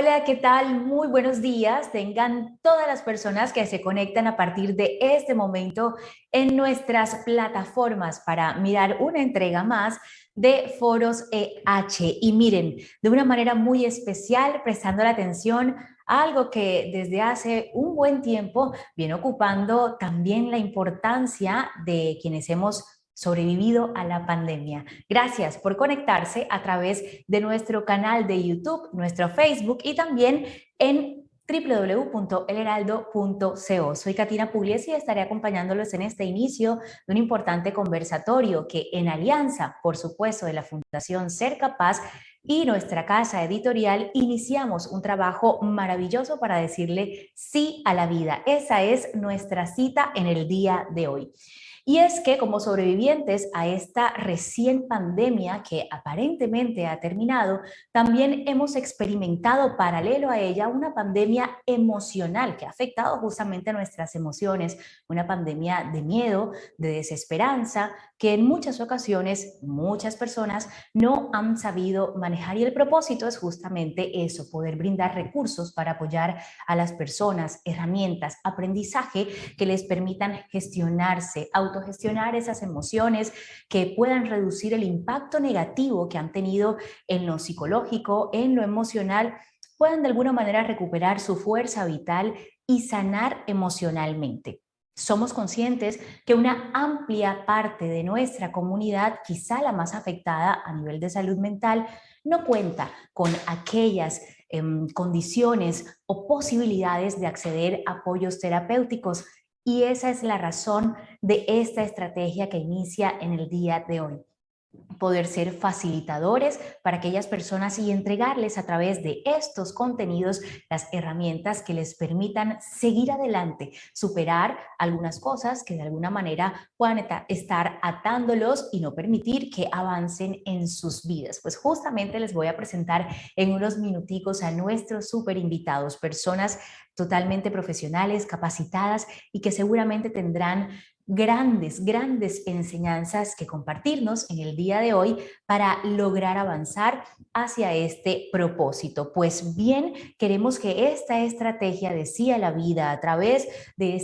Hola, ¿qué tal? Muy buenos días. Tengan todas las personas que se conectan a partir de este momento en nuestras plataformas para mirar una entrega más de Foros EH. Y miren, de una manera muy especial, prestando la atención a algo que desde hace un buen tiempo viene ocupando también la importancia de quienes hemos sobrevivido a la pandemia. Gracias por conectarse a través de nuestro canal de YouTube, nuestro Facebook y también en www.elheraldo.co. Soy Katina Pugliese y estaré acompañándolos en este inicio de un importante conversatorio que, en alianza, por supuesto, de la Fundación Ser Capaz y nuestra casa editorial, iniciamos un trabajo maravilloso para decirle sí a la vida. Esa es nuestra cita en el día de hoy. Y es que como sobrevivientes a esta recién pandemia que aparentemente ha terminado, también hemos experimentado paralelo a ella una pandemia emocional que ha afectado justamente nuestras emociones, una pandemia de miedo, de desesperanza, que en muchas ocasiones muchas personas no han sabido manejar, y el propósito es justamente eso, poder brindar recursos para apoyar a las personas, herramientas, aprendizaje que les permitan gestionarse, autogestionar esas emociones, que puedan reducir el impacto negativo que han tenido en lo psicológico, en lo emocional, puedan de alguna manera recuperar su fuerza vital y sanar emocionalmente. Somos conscientes que una amplia parte de nuestra comunidad, quizá la más afectada a nivel de salud mental, no cuenta con aquellas condiciones o posibilidades de acceder a apoyos terapéuticos, y esa es la razón de esta estrategia que inicia en el día de hoy. Poder ser facilitadores para aquellas personas y entregarles a través de estos contenidos las herramientas que les permitan seguir adelante, superar algunas cosas que de alguna manera puedan estar atándolos y no permitir que avancen en sus vidas. Pues justamente les voy a presentar en unos minuticos a nuestros súper invitados, personas totalmente profesionales, capacitadas y que seguramente tendrán grandes enseñanzas que compartirnos en el día de hoy para lograr avanzar hacia este propósito. Pues bien, queremos que esta estrategia de sí a la vida a través de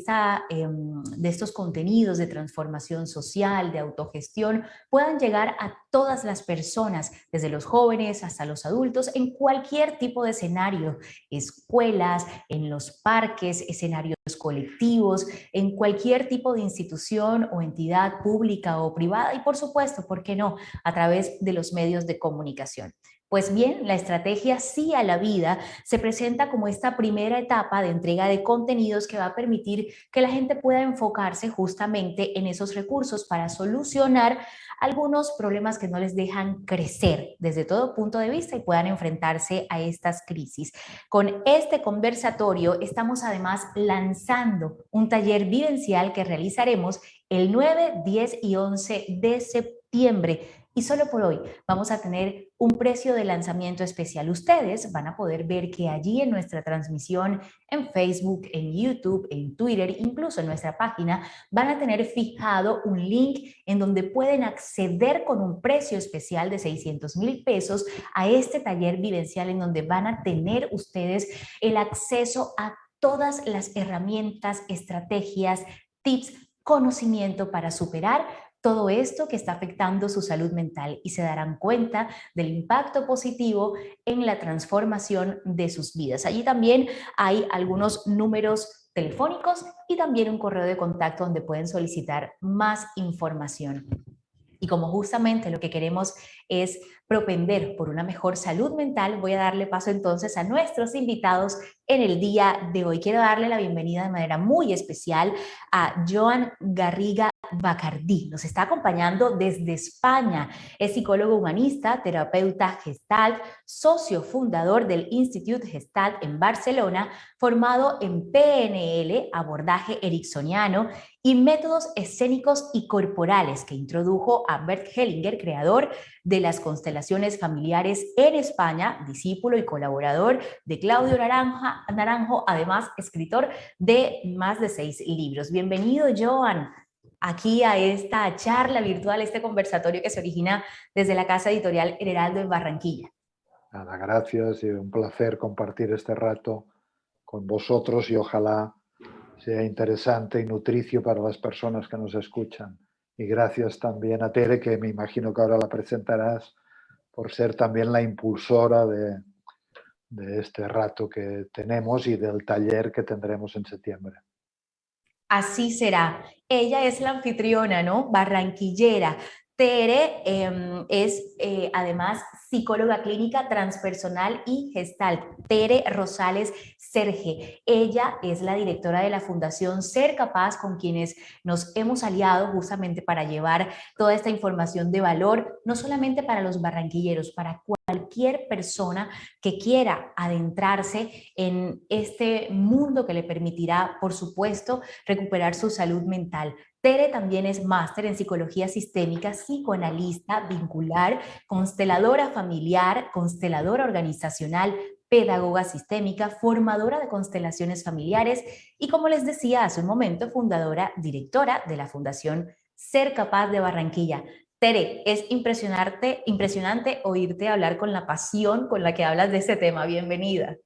estos contenidos de transformación social, de autogestión, puedan llegar a todas las personas, desde los jóvenes hasta los adultos, en cualquier tipo de escenario, escuelas, en los parques, escenarios colectivos, en cualquier tipo de institución o entidad pública o privada y, por supuesto, ¿por qué no?, a través de los medios de comunicación. Pues bien, la estrategia Sí a la Vida se presenta como esta primera etapa de entrega de contenidos que va a permitir que la gente pueda enfocarse justamente en esos recursos para solucionar algunos problemas que no les dejan crecer desde todo punto de vista y puedan enfrentarse a estas crisis. Con este conversatorio estamos además lanzando un taller vivencial que realizaremos el 9, 10 y 11 de septiembre. Y solo por hoy vamos a tener un precio de lanzamiento especial. Ustedes van a poder ver que allí en nuestra transmisión en Facebook, en YouTube, en Twitter, incluso en nuestra página, van a tener fijado un link en donde pueden acceder con un precio especial de 600,000 pesos a este taller vivencial, en donde van a tener ustedes el acceso a todas las herramientas, estrategias, tips, conocimiento para superar todo esto que está afectando su salud mental, y se darán cuenta del impacto positivo en la transformación de sus vidas. Allí también hay algunos números telefónicos y también un correo de contacto donde pueden solicitar más información. Y como justamente lo que queremos es propender por una mejor salud mental, voy a darle paso entonces a nuestros invitados en el día de hoy. Quiero darle la bienvenida de manera muy especial a Joan Garriga Bacardí. Nos está acompañando desde España. Es psicólogo humanista, terapeuta Gestalt, socio fundador del Institut Gestalt en Barcelona, formado en PNL, abordaje ericksoniano y métodos escénicos y corporales, que introdujo a Bert Hellinger, creador de las constelaciones familiares en España, discípulo y colaborador de Claudio Naranjo, además escritor de más de 6 libros. Bienvenido, Joan, aquí a esta charla virtual, este conversatorio que se origina desde la casa editorial El Heraldo en Barranquilla. Nada, gracias y un placer compartir este rato con vosotros y ojalá sea interesante y nutricio para las personas que nos escuchan. Y gracias también a Tere, que me imagino que ahora la presentarás, por ser también la impulsora de este rato que tenemos y del taller que tendremos en septiembre. Así será. Ella es la anfitriona, ¿no? Barranquillera. Tere es además psicóloga clínica transpersonal y gestal. Tere Rosales Serge. Ella es la directora de la Fundación Ser Capaz, con quienes nos hemos aliado justamente para llevar toda esta información de valor, no solamente para los barranquilleros, para cualquier persona que quiera adentrarse en este mundo que le permitirá, por supuesto, recuperar su salud mental. Tere también es máster en psicología sistémica, psicoanalista vincular, consteladora familiar, consteladora organizacional, pedagoga sistémica, formadora de constelaciones familiares y, como les decía hace un momento, fundadora, directora de la Fundación Ser Capaz de Barranquilla. Tere, es impresionante oírte hablar con la pasión con la que hablas de este tema. Bienvenida.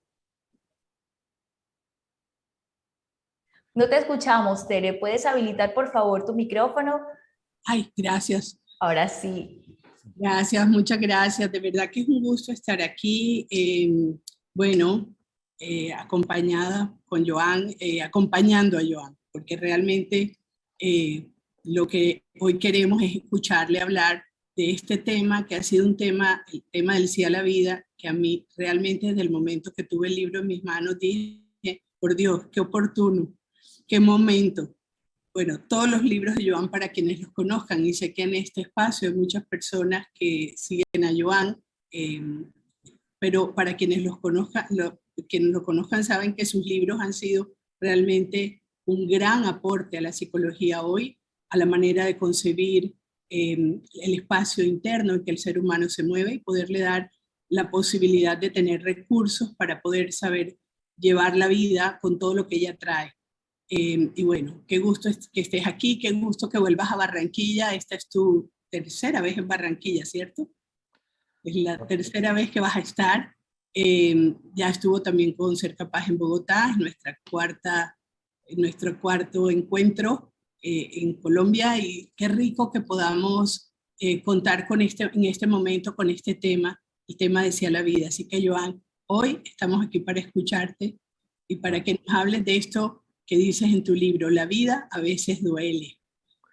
No te escuchamos, Tere. ¿Puedes habilitar, por favor, tu micrófono? Ay, gracias. Ahora sí. Gracias, muchas gracias. De verdad que es un gusto estar aquí. Acompañada con Joan, acompañando a Joan, porque realmente lo que hoy queremos es escucharle hablar de este tema, que ha sido un tema, el tema del sí a la vida, que a mí realmente desde el momento que tuve el libro en mis manos dije, por Dios, qué oportuno, qué momento. Bueno, todos los libros de Joan para quienes los conozcan, y sé que en este espacio hay muchas personas que siguen a Joan, pero para quienes quienes lo conozcan saben que sus libros han sido realmente un gran aporte a la psicología hoy, a la manera de concebir el espacio interno en que el ser humano se mueve y poderle dar la posibilidad de tener recursos para poder saber llevar la vida con todo lo que ella trae. Y bueno, qué gusto que estés aquí, qué gusto que vuelvas a Barranquilla. Esta es tu tercera vez en Barranquilla, ¿cierto? Es la tercera vez que vas a estar. Ya estuvo también con Ser Capaz en Bogotá, es nuestro cuarto encuentro en Colombia, y qué rico que podamos contar en este momento con este tema, el tema de Sí a la Vida. Así que, Joan, hoy estamos aquí para escucharte y para que nos hables de esto que dices en tu libro: la vida a veces duele.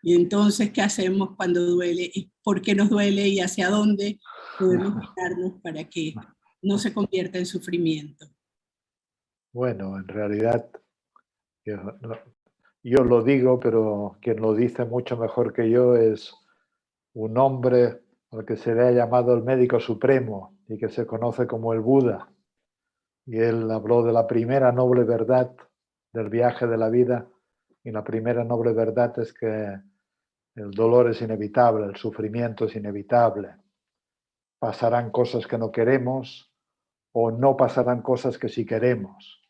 Y entonces, ¿qué hacemos cuando duele? ¿Y por qué nos duele? ¿Y hacia dónde podemos guiarnos para que no se convierta en sufrimiento? Bueno, en realidad yo, yo lo digo, pero quien lo dice mucho mejor que yo es un hombre al que se le ha llamado el médico supremo y que se conoce como el Buda. Y él habló de la primera noble verdad del viaje de la vida, y la primera noble verdad es que el dolor es inevitable, el sufrimiento es inevitable. Pasarán cosas que no queremos o no pasarán cosas que sí queremos.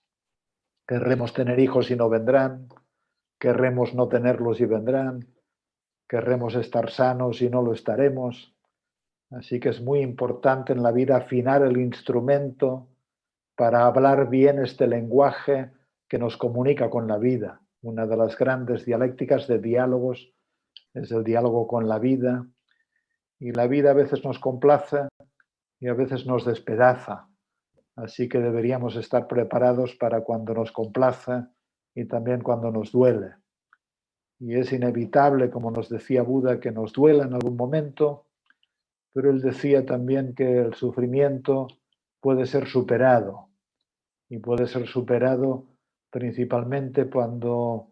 Querremos tener hijos y no vendrán, querremos no tenerlos y vendrán, querremos estar sanos y no lo estaremos. Así que es muy importante en la vida afinar el instrumento para hablar bien este lenguaje que nos comunica con la vida. Una de las grandes dialécticas de diálogos es el diálogo con la vida, y la vida a veces nos complace y a veces nos despedaza. Así que deberíamos estar preparados para cuando nos complace y también cuando nos duele. Y es inevitable, como nos decía Buda, que nos duela en algún momento, pero él decía también que el sufrimiento puede ser superado, y puede ser superado principalmente cuando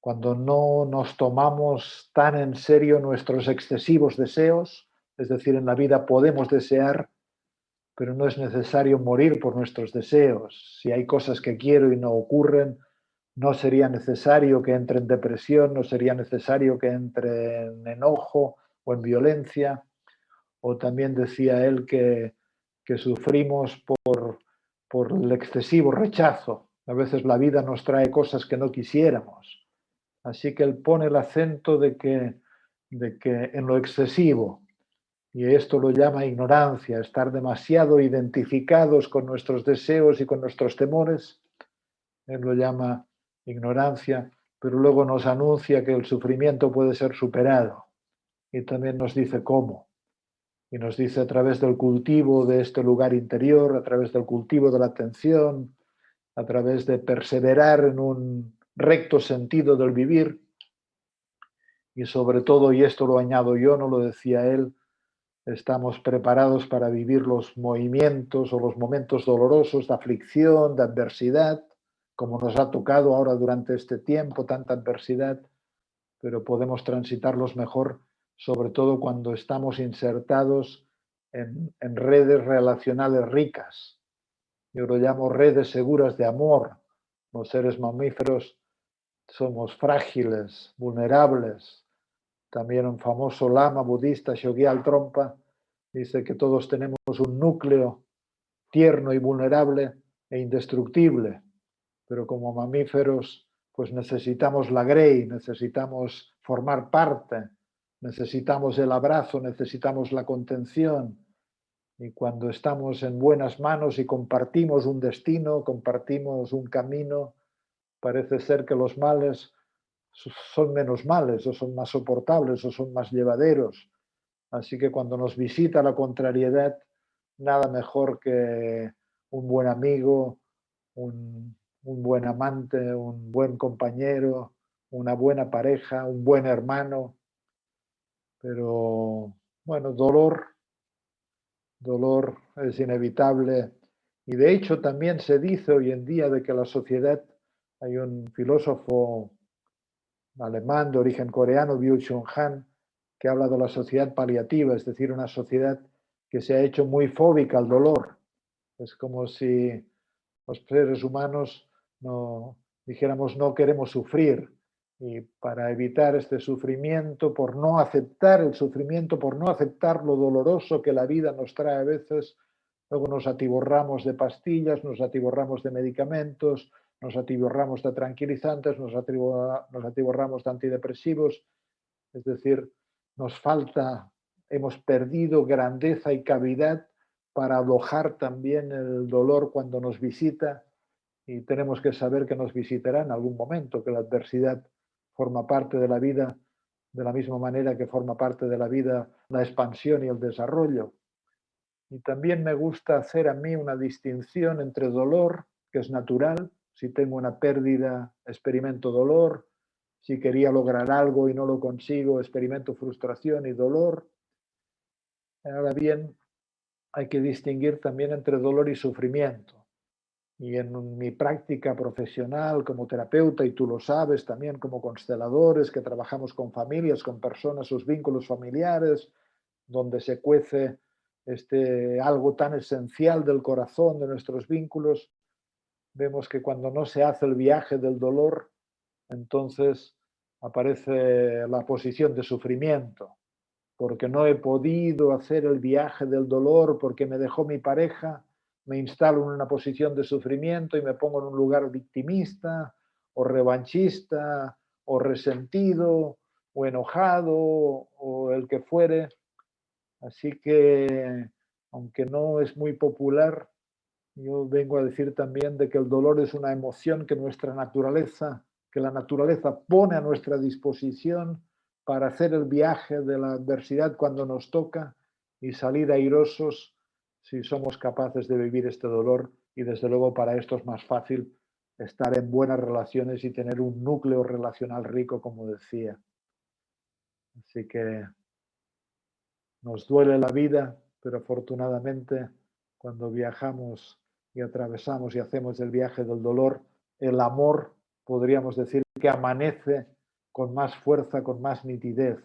no nos tomamos tan en serio nuestros excesivos deseos. Es decir, en la vida podemos desear, pero no es necesario morir por nuestros deseos. Si hay cosas que quiero y no ocurren, no sería necesario que entre en depresión, no sería necesario que entre en enojo o en violencia. O también decía él que sufrimos por el excesivo rechazo. A veces la vida nos trae cosas que no quisiéramos. Así que él pone el acento de que en lo excesivo Y esto lo llama ignorancia, estar demasiado identificados con nuestros deseos y con nuestros temores. Él lo llama ignorancia, pero luego nos anuncia que el sufrimiento puede ser superado. Y también nos dice cómo. Y nos dice a través del cultivo de este lugar interior, a través del cultivo de la atención, a través de perseverar en un recto sentido del vivir. Y sobre todo, y esto lo añado yo, no lo decía él, estamos preparados para vivir los movimientos o los momentos dolorosos de aflicción, de adversidad, como nos ha tocado ahora durante este tiempo, tanta adversidad, pero podemos transitarlos mejor, sobre todo cuando estamos insertados en redes relacionales ricas. Yo lo llamo redes seguras de amor. Los seres mamíferos somos frágiles, vulnerables. También un famoso lama budista, Chogyal Trungpa, dice que todos tenemos un núcleo tierno y vulnerable e indestructible, pero como mamíferos pues necesitamos la grey, necesitamos formar parte, necesitamos el abrazo, necesitamos la contención. Y cuando estamos en buenas manos y compartimos un destino, compartimos un camino, parece ser que los males son menos males, o son más soportables, o son más llevaderos. Así que cuando nos visita la contrariedad, nada mejor que un buen amigo, un buen amante, un buen compañero, una buena pareja, un buen hermano. Pero bueno, dolor es inevitable. Y de hecho también se dice hoy en día de que la sociedad, hay un filósofo alemán de origen coreano, Byung-Chul Han, que habla de la sociedad paliativa, es decir, una sociedad que se ha hecho muy fóbica al dolor. Es como si los seres humanos dijéramos no queremos sufrir, y para evitar este sufrimiento, por no aceptar el sufrimiento, por no aceptar lo doloroso que la vida nos trae a veces, luego nos atiborramos de pastillas, nos atiborramos de medicamentos, nos atiborramos de tranquilizantes, nos atiborramos de antidepresivos, es decir, nos falta, hemos perdido grandeza y cavidad para alojar también el dolor cuando nos visita, y tenemos que saber que nos visitará en algún momento, que la adversidad forma parte de la vida de la misma manera que forma parte de la vida la expansión y el desarrollo. Y también me gusta hacer a mí una distinción entre dolor, que es natural. Si tengo una pérdida, experimento dolor. Si quería lograr algo y no lo consigo, experimento frustración y dolor. Ahora bien, hay que distinguir también entre dolor y sufrimiento. Y en mi práctica profesional como terapeuta, y tú lo sabes también como consteladores, que trabajamos con familias, con personas, sus vínculos familiares, donde se cuece algo tan esencial del corazón, de nuestros vínculos, vemos que cuando no se hace el viaje del dolor, entonces aparece la posición de sufrimiento, porque no he podido hacer el viaje del dolor, porque me dejó mi pareja, me instalo en una posición de sufrimiento y me pongo en un lugar victimista o revanchista o resentido o enojado o el que fuere. Así que, aunque no es muy popular, yo vengo a decir también de que el dolor es una emoción que la naturaleza pone a nuestra disposición para hacer el viaje de la adversidad cuando nos toca y salir airosos si somos capaces de vivir este dolor. Y desde luego para esto es más fácil estar en buenas relaciones y tener un núcleo relacional rico, como decía. Así que nos duele la vida, pero afortunadamente cuando viajamos y atravesamos y hacemos el viaje del dolor, el amor, podríamos decir, que amanece con más fuerza, con más nitidez.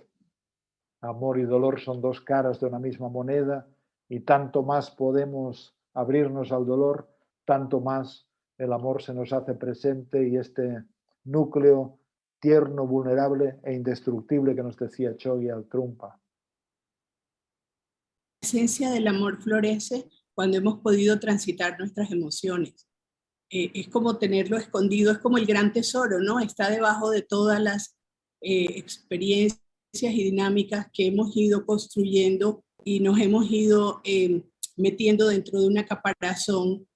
Amor y dolor son dos caras de una misma moneda, y tanto más podemos abrirnos al dolor, tanto más el amor se nos hace presente, y este núcleo tierno, vulnerable e indestructible que nos decía Chogyal Trungpa. La esencia del amor florece cuando hemos podido transitar nuestras emociones. Es como tenerlo escondido, es como el gran tesoro, ¿no? Está debajo de todas las experiencias y dinámicas que hemos ido construyendo y nos hemos ido metiendo dentro de una caparazón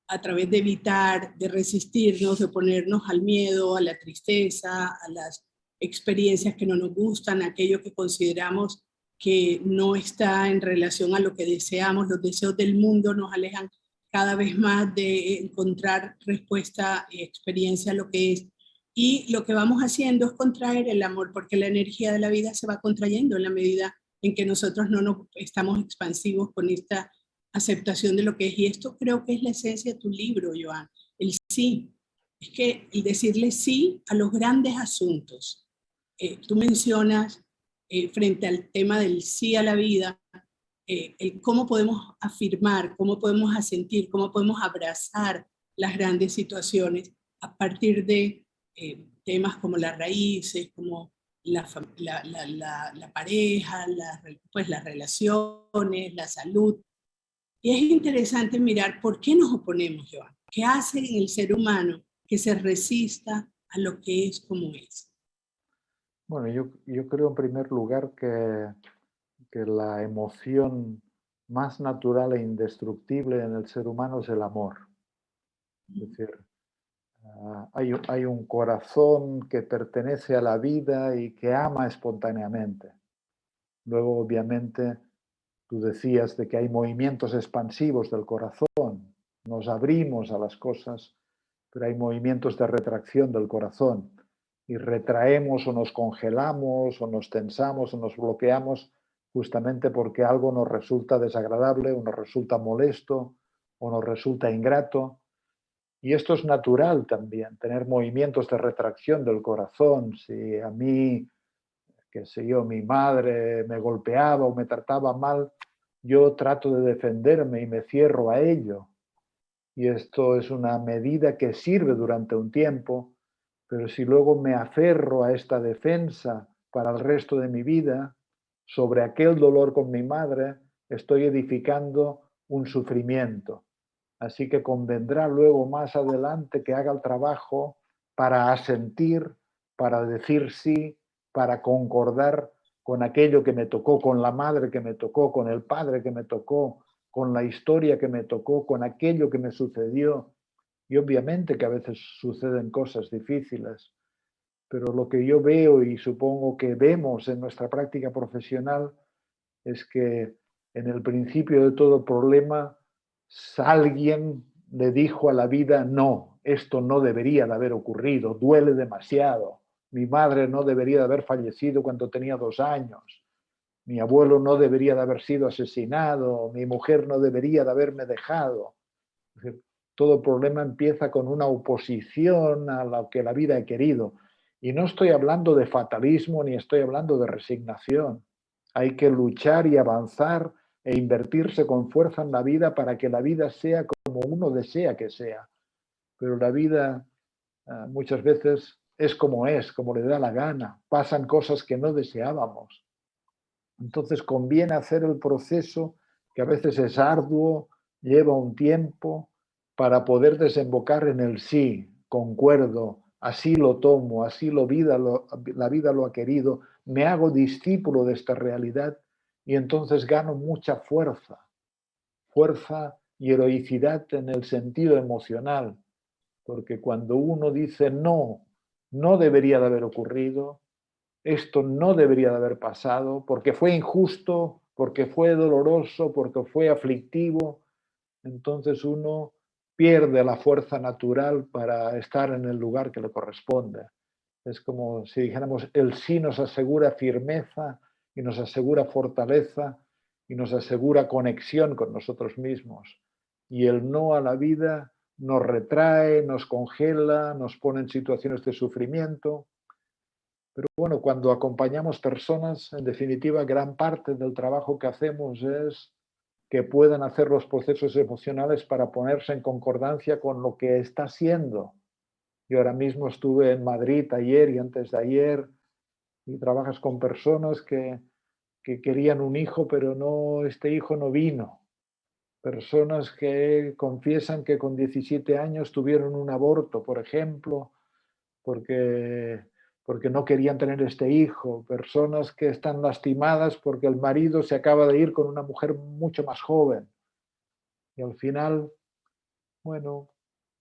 a través de evitar, de resistirnos, de oponernos al miedo, a la tristeza, a las experiencias que no nos gustan, aquello que consideramos que no está en relación a lo que deseamos. Los deseos del mundo nos alejan cada vez más de encontrar respuesta y experiencia a lo que es. Y lo que vamos haciendo es contraer el amor, porque la energía de la vida se va contrayendo en la medida en que nosotros no nos estamos expansivos con esta aceptación de lo que es. Y esto creo que es la esencia de tu libro, Joan, el sí. Es que el decirle sí a los grandes asuntos. Tú mencionas frente al tema del sí a la vida, el cómo podemos afirmar, cómo podemos asentir, cómo podemos abrazar las grandes situaciones a partir de temas como las raíces, como la pareja, pues las relaciones, la salud. Y es interesante mirar por qué nos oponemos, Joan. ¿Qué hace en el ser humano que se resista a lo que es como es? Bueno, yo creo en primer lugar que la emoción más natural e indestructible en el ser humano es el amor. Es decir, hay un corazón que pertenece a la vida y que ama espontáneamente. Luego, obviamente, tú decías de que hay movimientos expansivos del corazón, nos abrimos a las cosas, pero hay movimientos de retracción del corazón y retraemos o nos congelamos o nos tensamos o nos bloqueamos justamente porque algo nos resulta desagradable o nos resulta molesto o nos resulta ingrato. Y esto es natural también, tener movimientos de retracción del corazón. Si a mí, qué sé yo, mi madre me golpeaba o me trataba mal, yo trato de defenderme y me cierro a ello. Y esto es una medida que sirve durante un tiempo, pero si luego me aferro a esta defensa para el resto de mi vida, sobre aquel dolor con mi madre, estoy edificando un sufrimiento. Así que convendrá luego más adelante que haga el trabajo para asentir, para decir sí, para concordar con aquello que me tocó, con la madre que me tocó, con el padre que me tocó, con la historia que me tocó, con aquello que me sucedió. Y obviamente que a veces suceden cosas difíciles, pero lo que yo veo y supongo que vemos en nuestra práctica profesional es que en el principio de todo problema alguien le dijo a la vida, no, esto no debería de haber ocurrido, duele demasiado. Mi madre no debería de haber fallecido cuando tenía 2 años. Mi abuelo no debería de haber sido asesinado. Mi mujer no debería de haberme dejado. Todo problema empieza con una oposición a lo que la vida ha querido. Y no estoy hablando de fatalismo ni estoy hablando de resignación. Hay que luchar y avanzar e invertirse con fuerza en la vida para que la vida sea como uno desea que sea. Pero la vida muchas veces es, como le da la gana. Pasan cosas que no deseábamos. Entonces conviene hacer el proceso, que a veces es arduo, lleva un tiempo, para poder desembocar en el sí, concuerdo, así lo tomo, así la vida lo ha querido, me hago discípulo de esta realidad y entonces gano mucha fuerza y heroicidad en el sentido emocional, porque cuando uno dice no, no debería de haber ocurrido, esto no debería de haber pasado, porque fue injusto, porque fue doloroso, porque fue aflictivo, entonces uno pierde la fuerza natural para estar en el lugar que le corresponde. Es como si dijéramos, el sí nos asegura firmeza y nos asegura fortaleza y nos asegura conexión con nosotros mismos. Y el no a la vida nos retrae, nos congela, nos pone en situaciones de sufrimiento. Pero bueno, cuando acompañamos personas, en definitiva, gran parte del trabajo que hacemos es que puedan hacer los procesos emocionales para ponerse en concordancia con lo que está siendo. Yo ahora mismo estuve en Madrid ayer y antes de ayer y trabajas con personas que querían un hijo, pero no, este hijo no vino. Personas que confiesan que con 17 años tuvieron un aborto, por ejemplo, porque porque no querían tener este hijo, personas que están lastimadas porque el marido se acaba de ir con una mujer mucho más joven. Y al final, bueno,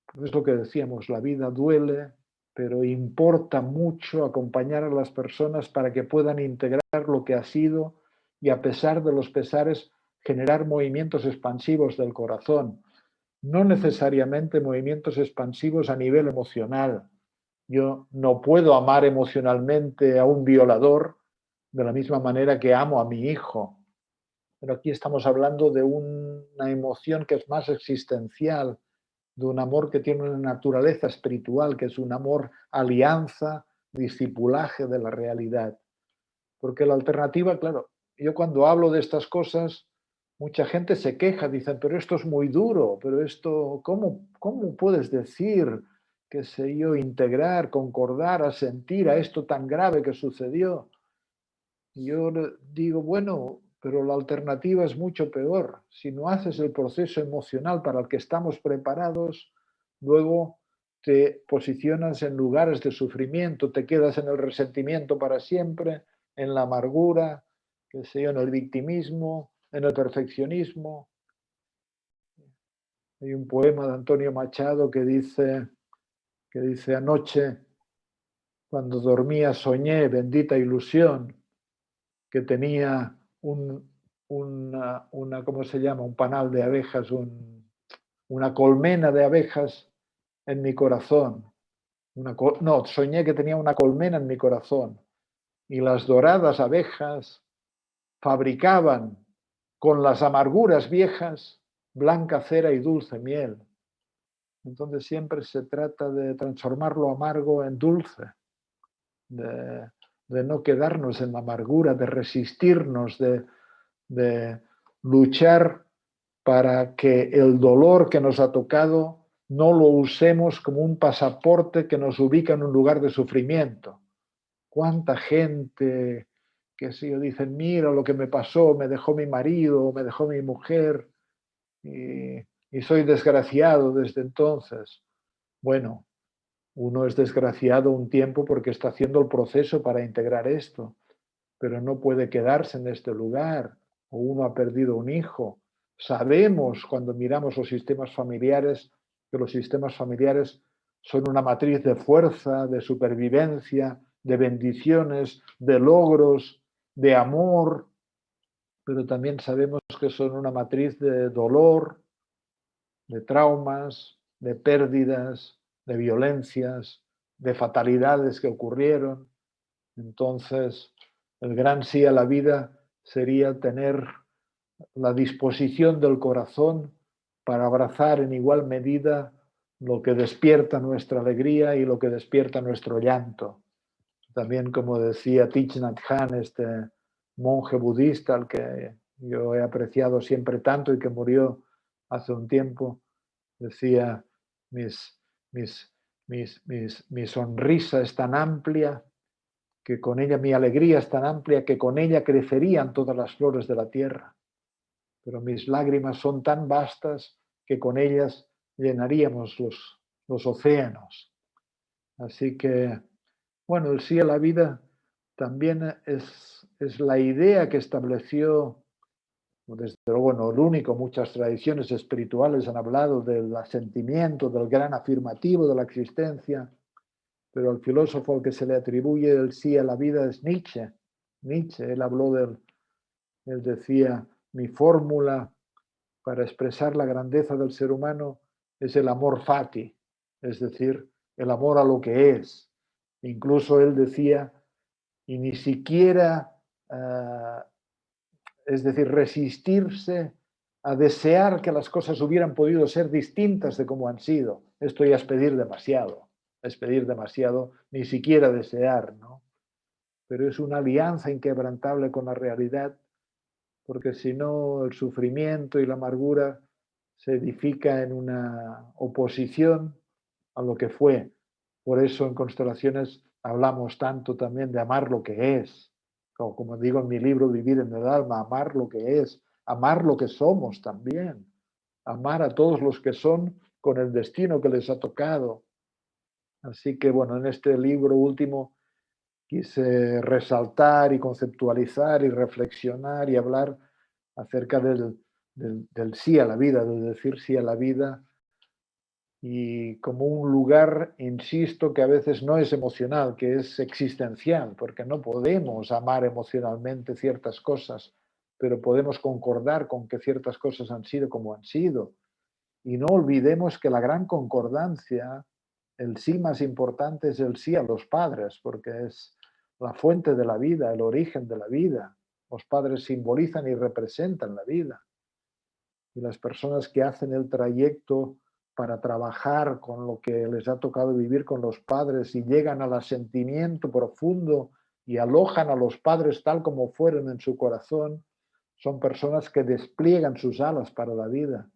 pues es lo que decíamos, la vida duele, pero importa mucho acompañar a las personas para que puedan integrar lo que ha sido y, a pesar de los pesares, generar movimientos expansivos del corazón. No necesariamente movimientos expansivos a nivel emocional. Yo no puedo amar emocionalmente a un violador de la misma manera que amo a mi hijo. Pero aquí estamos hablando de una emoción que es más existencial, de un amor que tiene una naturaleza espiritual, que es un amor alianza, discipulaje de la realidad. Porque la alternativa, claro, yo cuando hablo de estas cosas, mucha gente se queja, dicen, pero esto es muy duro, pero esto, ¿cómo puedes decir, qué sé yo, integrar, concordar, asentir a esto tan grave que sucedió? Y yo digo, bueno, pero la alternativa es mucho peor. Si no haces el proceso emocional para el que estamos preparados, luego te posicionas en lugares de sufrimiento, te quedas en el resentimiento para siempre, en la amargura, qué sé yo, en el victimismo, en el perfeccionismo. Hay un poema de Antonio Machado que dice anoche, cuando dormía soñé, bendita ilusión, que tenía ¿cómo se llama? Un panal de abejas, una colmena de abejas en mi corazón. No, soñé que tenía una colmena en mi corazón y las doradas abejas fabricaban con las amarguras viejas blanca cera y dulce miel. Entonces siempre se trata de transformar lo amargo en dulce, de no quedarnos en la amargura, de resistirnos, de luchar para que el dolor que nos ha tocado no lo usemos como un pasaporte que nos ubica en un lugar de sufrimiento. ¿Cuánta gente que si dicen, mira lo que me pasó, me dejó mi marido, me dejó mi mujer y soy desgraciado desde entonces? Bueno, uno es desgraciado un tiempo porque está haciendo el proceso para integrar esto, pero no puede quedarse en este lugar. O uno ha perdido un hijo. Sabemos cuando miramos los sistemas familiares que los sistemas familiares son una matriz de fuerza, de supervivencia, de bendiciones, de logros, de amor, pero también sabemos que son una matriz de dolor, de traumas, de pérdidas, de violencias, de fatalidades que ocurrieron. Entonces, el gran sí a la vida sería tener la disposición del corazón para abrazar en igual medida lo que despierta nuestra alegría y lo que despierta nuestro llanto. También, como decía Thich Nhat Hanh, este monje budista al que yo he apreciado siempre tanto y que murió hace un tiempo, decía, mi sonrisa es tan amplia que con ella, mi alegría es tan amplia que con ella crecerían todas las flores de la tierra. Pero mis lágrimas son tan vastas que con ellas llenaríamos los océanos. Así que, bueno, el sí a la vida también es la idea que estableció, desde luego no el único, muchas tradiciones espirituales han hablado del asentimiento, del gran afirmativo de la existencia, pero el filósofo al que se le atribuye el sí a la vida es Nietzsche. Nietzsche, él decía, mi fórmula para expresar la grandeza del ser humano es el amor fati, es decir, el amor a lo que es. Incluso él decía, y ni siquiera, es decir, resistirse a desear que las cosas hubieran podido ser distintas de como han sido. Esto ya es pedir demasiado, ni siquiera desear, ¿no? Pero es una alianza inquebrantable con la realidad, porque si no, el sufrimiento y la amargura se edifica en una oposición a lo que fue. Por eso en Constelaciones hablamos tanto también de amar lo que es. Como digo en mi libro Vivir en el alma, amar lo que es, amar lo que somos también, amar a todos los que son con el destino que les ha tocado. Así que bueno, en este libro último quise resaltar y conceptualizar y reflexionar y hablar acerca del sí a la vida, de decir sí a la vida, y como un lugar, insisto, que a veces no es emocional, que es existencial, porque no podemos amar emocionalmente ciertas cosas, pero podemos concordar con que ciertas cosas han sido como han sido. Y no olvidemos que la gran concordancia, el sí más importante es el sí a los padres, porque es la fuente de la vida, el origen de la vida. Los padres simbolizan y representan la vida. Y las personas que hacen el trayecto para trabajar con lo que les ha tocado vivir con los padres y llegan al asentimiento profundo y alojan a los padres tal como fueron en su corazón, son personas que despliegan sus alas para la vida.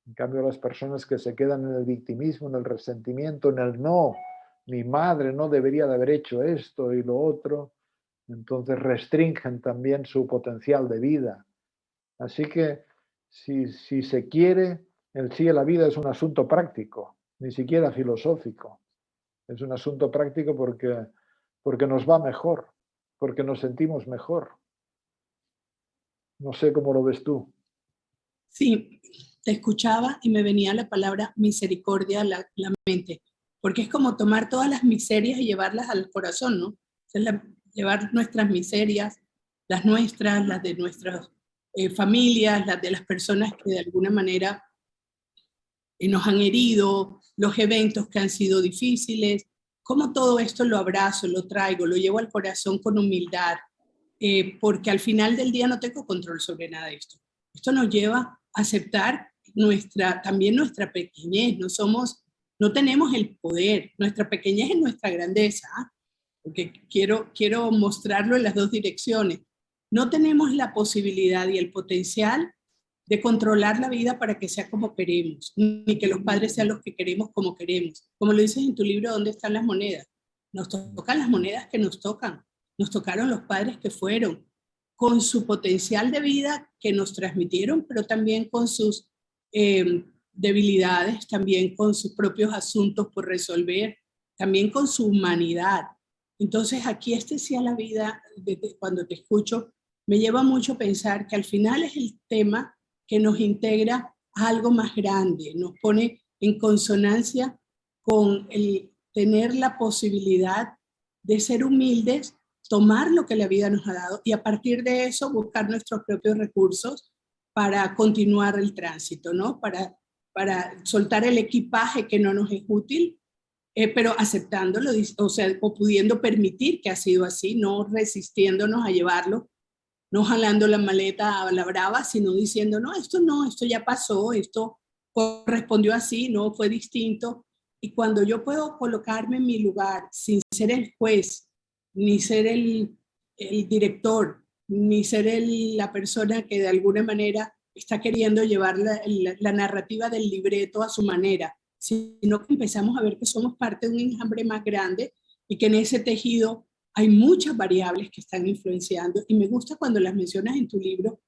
En cambio, las personas que se quedan en el victimismo, en el resentimiento, en el no, mi madre no debería de haber hecho esto y lo otro, entonces restringen también su potencial de vida. Así que si se quiere, el sí a la vida es un asunto práctico, ni siquiera filosófico. Es un asunto práctico porque nos va mejor, porque nos sentimos mejor. No sé cómo lo ves tú. Sí, te escuchaba y me venía la palabra misericordia a la mente, porque es como tomar todas las miserias y llevarlas al corazón, ¿no? Llevar nuestras miserias, las nuestras, las de nuestras familias, las de las personas que de alguna manera nos han herido, los eventos que han sido difíciles, cómo todo esto lo abrazo, lo traigo, lo llevo al corazón con humildad, porque al final del día no tengo control sobre nada de esto. Esto nos lleva a aceptar también nuestra pequeñez, no tenemos el poder, nuestra pequeñez es nuestra grandeza, ¿eh? Porque quiero mostrarlo en las dos direcciones. No tenemos la posibilidad y el potencial de controlar la vida para que sea como queremos, ni que los padres sean los que queremos como queremos. Como lo dices en tu libro, ¿dónde están las monedas? Nos tocan las monedas que nos tocan. Nos tocaron los padres que fueron, con su potencial de vida que nos transmitieron, pero también con sus debilidades, también con sus propios asuntos por resolver, también con su humanidad. Entonces aquí sí a la vida, cuando te escucho, me lleva mucho a pensar que al final es el tema que nos integra a algo más grande, nos pone en consonancia con el tener la posibilidad de ser humildes, tomar lo que la vida nos ha dado y a partir de eso buscar nuestros propios recursos para continuar el tránsito, ¿no? Para soltar el equipaje que no nos es útil, pero aceptándolo, o sea, o pudiendo permitir que ha sido así, no resistiéndonos a llevarlo, no jalando la maleta a la brava, sino diciendo, no, esto ya pasó, esto correspondió así, no fue distinto. Y cuando yo puedo colocarme en mi lugar sin ser el juez, ni ser el director, ni ser la persona que de alguna manera está queriendo llevar la narrativa del libreto a su manera, sino que empezamos a ver que somos parte de un enjambre más grande y que en ese tejido hay muchas variables que están influenciando. Y me gusta cuando las mencionas en tu libro,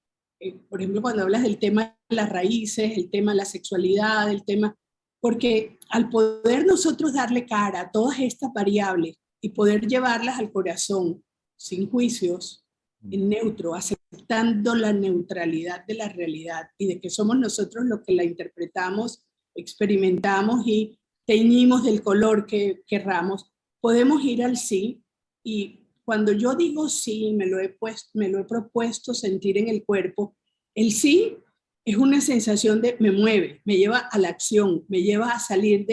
por ejemplo, cuando hablas del tema de las raíces, el tema de la sexualidad, el tema, porque al poder nosotros darle cara a todas estas variables y poder llevarlas al corazón sin juicios, en neutro, aceptando la neutralidad de la realidad y de que somos nosotros los que la interpretamos, experimentamos y teñimos del color que querramos, podemos ir al sí. Y cuando yo digo sí, me lo he propuesto sentir en el cuerpo, el sí es una sensación de me mueve, me lleva a la acción, me lleva a salir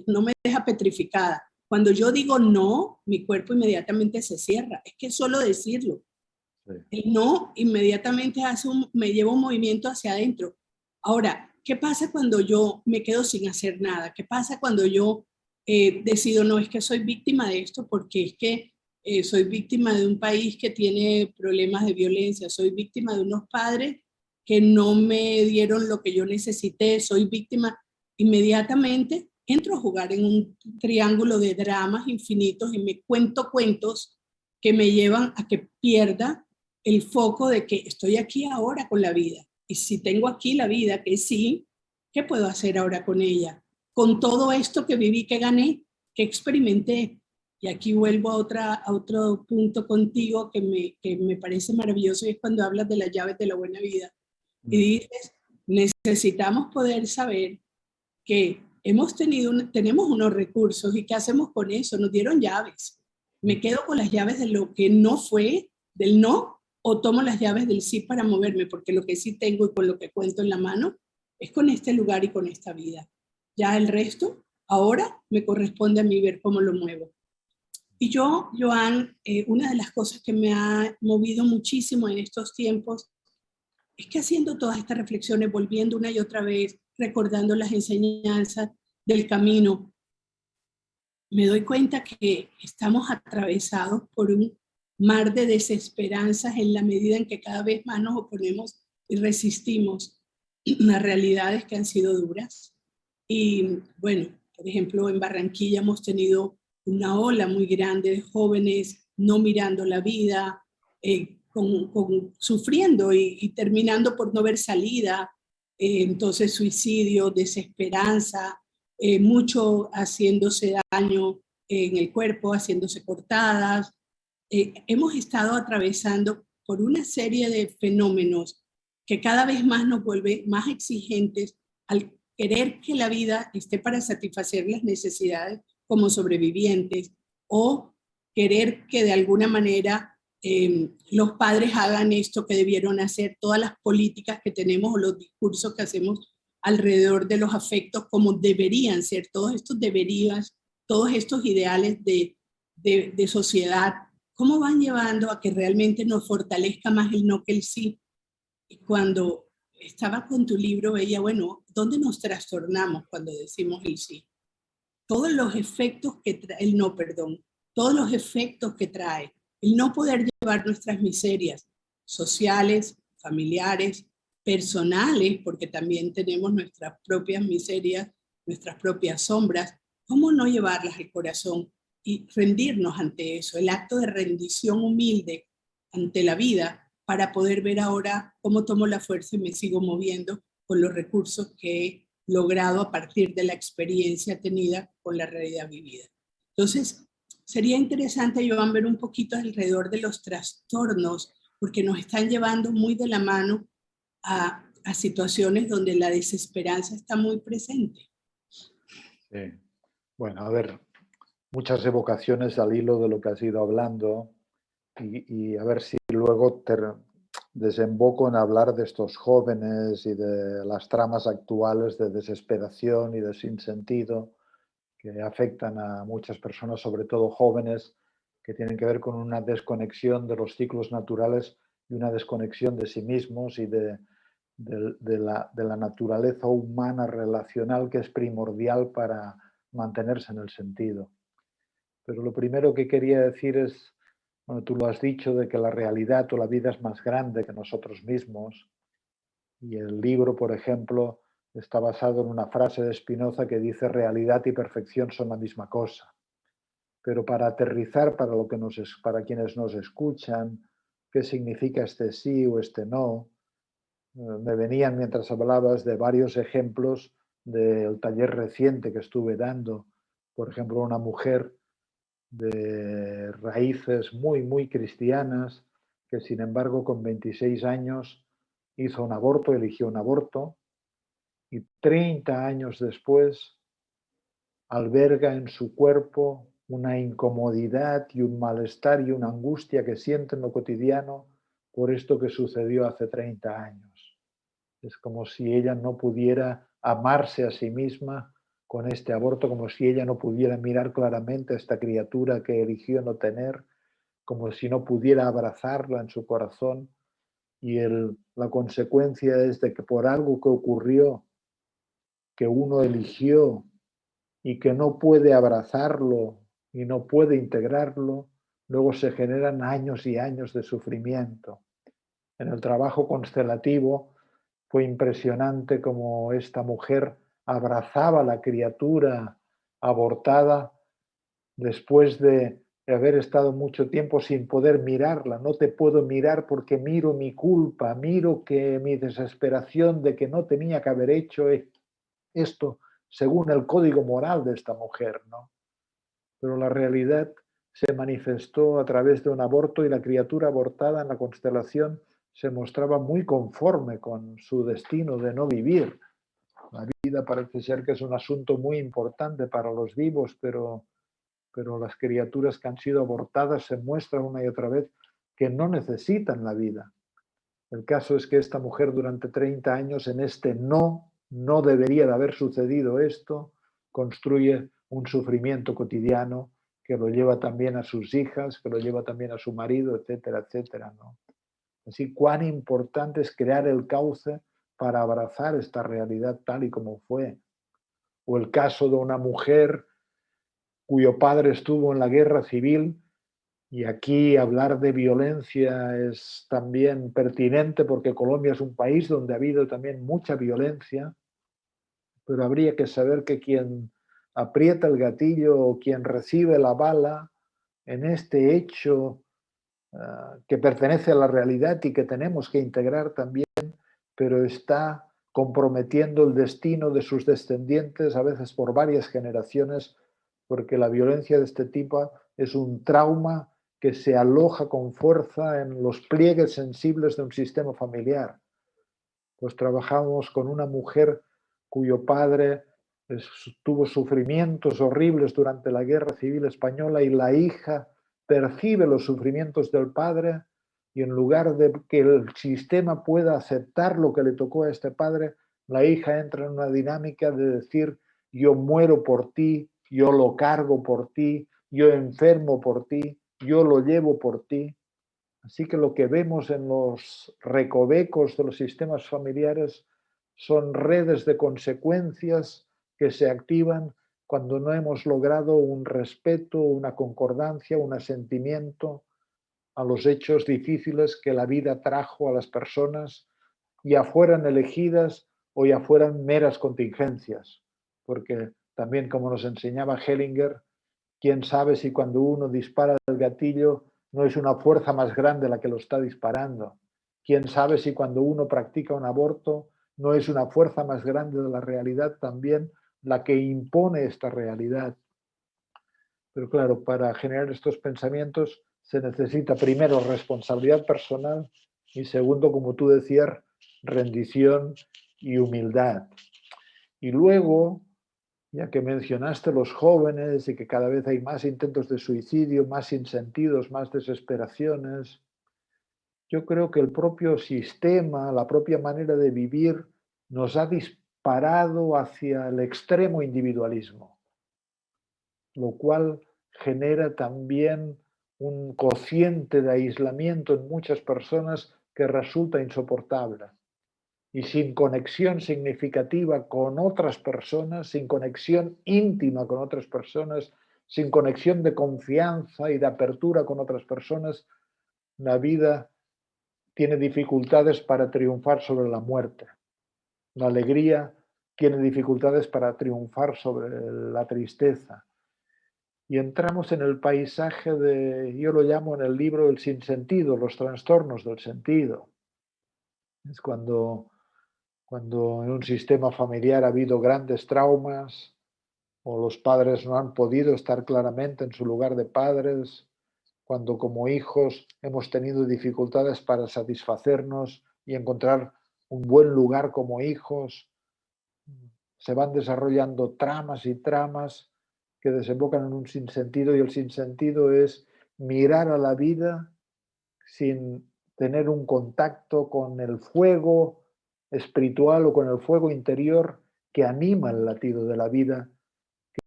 no me deja petrificada. Cuando yo digo no, mi cuerpo inmediatamente se cierra. Es que solo decirlo. Sí. El no inmediatamente me lleva un movimiento hacia adentro. Ahora, ¿qué pasa cuando yo me quedo sin hacer nada? ¿Qué pasa cuando yo decido, no, es que soy víctima de esto porque es que soy víctima de un país que tiene problemas de violencia, soy víctima de unos padres que no me dieron lo que yo necesité, soy víctima? Inmediatamente entro a jugar en un triángulo de dramas infinitos y me cuento cuentos que me llevan a que pierda el foco de que estoy aquí ahora con la vida. Y si tengo aquí la vida, que sí, ¿qué puedo hacer ahora con ella? Con todo esto que viví, que gané, que experimenté. y aquí vuelvo a otro punto contigo que me parece maravilloso, y es cuando hablas de las llaves de la buena vida. Y dices, necesitamos poder saber que tenemos unos recursos y qué hacemos con eso. Nos dieron llaves. ¿Me quedo con las llaves de lo que no fue, del no, o tomo las llaves del sí para moverme? Porque lo que sí tengo y con lo que cuento en la mano es con este lugar y con esta vida. Ya el resto, ahora me corresponde a mí ver cómo lo muevo. Y yo, Joan, una de las cosas que me ha movido muchísimo en estos tiempos es que haciendo todas estas reflexiones, volviendo una y otra vez, recordando las enseñanzas del camino, me doy cuenta que estamos atravesados por un mar de desesperanzas en la medida en que cada vez más nos oponemos y resistimos las realidades que han sido duras. Y bueno, por ejemplo, en Barranquilla hemos tenido una ola muy grande de jóvenes no mirando la vida, sufriendo y terminando por no ver salida, entonces suicidio, desesperanza, mucho haciéndose daño en el cuerpo, haciéndose cortadas. Hemos estado atravesando por una serie de fenómenos que cada vez más nos vuelve más exigentes al querer que la vida esté para satisfacer las necesidades como sobrevivientes, o querer que de alguna manera los padres hagan esto que debieron hacer, todas las políticas que tenemos o los discursos que hacemos alrededor de los afectos como deberían ser, todos estos deberías, todos estos ideales de sociedad, ¿cómo van llevando a que realmente nos fortalezca más el no que el sí? Y cuando estaba con tu libro veía, bueno, ¿dónde nos trastornamos cuando decimos el sí? Todos los efectos que trae, el no, perdón, todos los efectos que trae, el no poder llevar nuestras miserias sociales, familiares, personales, porque también tenemos nuestras propias miserias, nuestras propias sombras, ¿cómo no llevarlas al corazón y rendirnos ante eso? El acto de rendición humilde ante la vida para poder ver ahora cómo tomo la fuerza y me sigo moviendo con los recursos que he logrado a partir de la experiencia tenida con la realidad vivida. Entonces, sería interesante, Joan, ver un poquito alrededor de los trastornos, porque nos están llevando muy de la mano a situaciones donde la desesperanza está muy presente. Sí. Bueno, a ver, muchas evocaciones al hilo de lo que has ido hablando y a ver si luego desemboco en hablar de estos jóvenes y de las tramas actuales de desesperación y de sinsentido que afectan a muchas personas, sobre todo jóvenes, que tienen que ver con una desconexión de los ciclos naturales y una desconexión de sí mismos y de la naturaleza humana relacional, que es primordial para mantenerse en el sentido. Pero lo primero que quería decir es, bueno, tú lo has dicho, de que la realidad o la vida es más grande que nosotros mismos. Y el libro, por ejemplo, está basado en una frase de Spinoza que dice: realidad y perfección son la misma cosa. Pero para aterrizar para quienes nos escuchan, qué significa este sí o este no, me venían mientras hablabas de varios ejemplos del taller reciente que estuve dando. Por ejemplo, una mujer de raíces muy, muy cristianas que, sin embargo, con 26 años hizo un aborto, eligió un aborto, y 30 años después alberga en su cuerpo una incomodidad y un malestar y una angustia que siente en lo cotidiano por esto que sucedió hace 30 años. Es como si ella no pudiera amarse a sí misma con este aborto, como si ella no pudiera mirar claramente a esta criatura que eligió no tener, como si no pudiera abrazarla en su corazón. Y la consecuencia es de que por algo que ocurrió, que uno eligió y que no puede abrazarlo y no puede integrarlo, luego se generan años y años de sufrimiento. En el trabajo constelativo fue impresionante cómo esta mujer abrazaba a la criatura abortada después de haber estado mucho tiempo sin poder mirarla. No te puedo mirar porque miro mi culpa, miro que mi desesperación de que no tenía que haber hecho esto según el código moral de esta mujer, ¿no? Pero la realidad se manifestó a través de un aborto y la criatura abortada en la constelación se mostraba muy conforme con su destino de no vivir. La vida parece ser que es un asunto muy importante para los vivos, pero las criaturas que han sido abortadas se muestran una y otra vez que no necesitan la vida. El caso es que esta mujer durante 30 años en este no debería de haber sucedido esto, construye un sufrimiento cotidiano que lo lleva también a sus hijas, que lo lleva también a su marido, etcétera, etcétera, ¿no? Así, cuán importante es crear el cauce para abrazar esta realidad tal y como fue. O el caso de una mujer cuyo padre estuvo en la guerra civil. Y aquí hablar de violencia es también pertinente porque Colombia es un país donde ha habido también mucha violencia, pero habría que saber que quien aprieta el gatillo o quien recibe la bala en este hecho que pertenece a la realidad y que tenemos que integrar también, pero está comprometiendo el destino de sus descendientes, a veces por varias generaciones, porque la violencia de este tipo es un trauma que se aloja con fuerza en los pliegues sensibles de un sistema familiar. Pues trabajamos con una mujer cuyo padre tuvo sufrimientos horribles durante la Guerra Civil Española y la hija percibe los sufrimientos del padre y en lugar de que el sistema pueda aceptar lo que le tocó a este padre, la hija entra en una dinámica de decir yo muero por ti, yo lo cargo por ti, yo enfermo por ti, yo lo llevo por ti. Así que lo que vemos en los recovecos de los sistemas familiares son redes de consecuencias que se activan cuando no hemos logrado un respeto, una concordancia, un asentimiento a los hechos difíciles que la vida trajo a las personas, ya fueran elegidas o ya fueran meras contingencias. Porque también, como nos enseñaba Hellinger, quién sabe si cuando uno dispara el gatillo no es una fuerza más grande la que lo está disparando. Quién sabe si cuando uno practica un aborto no es una fuerza más grande de la realidad también la que impone esta realidad. Pero claro, para generar estos pensamientos se necesita primero responsabilidad personal y segundo, como tú decías, rendición y humildad. Y luego, ya que mencionaste los jóvenes y que cada vez hay más intentos de suicidio, más sinsentidos, más desesperaciones, yo creo que el propio sistema, la propia manera de vivir, nos ha disparado hacia el extremo individualismo, lo cual genera también un cociente de aislamiento en muchas personas que resulta insoportable. Y sin conexión significativa con otras personas, sin conexión íntima con otras personas, sin conexión de confianza y de apertura con otras personas, la vida tiene dificultades para triunfar sobre la muerte. La alegría tiene dificultades para triunfar sobre la tristeza. Y entramos en el paisaje de, yo lo llamo en el libro el sinsentido, los trastornos del sentido. Es cuando en un sistema familiar ha habido grandes traumas o los padres no han podido estar claramente en su lugar de padres, cuando como hijos hemos tenido dificultades para satisfacernos y encontrar un buen lugar como hijos, se van desarrollando tramas y tramas que desembocan en un sinsentido y el sinsentido es mirar a la vida sin tener un contacto con el fuego espiritual o con el fuego interior que anima el latido de la vida.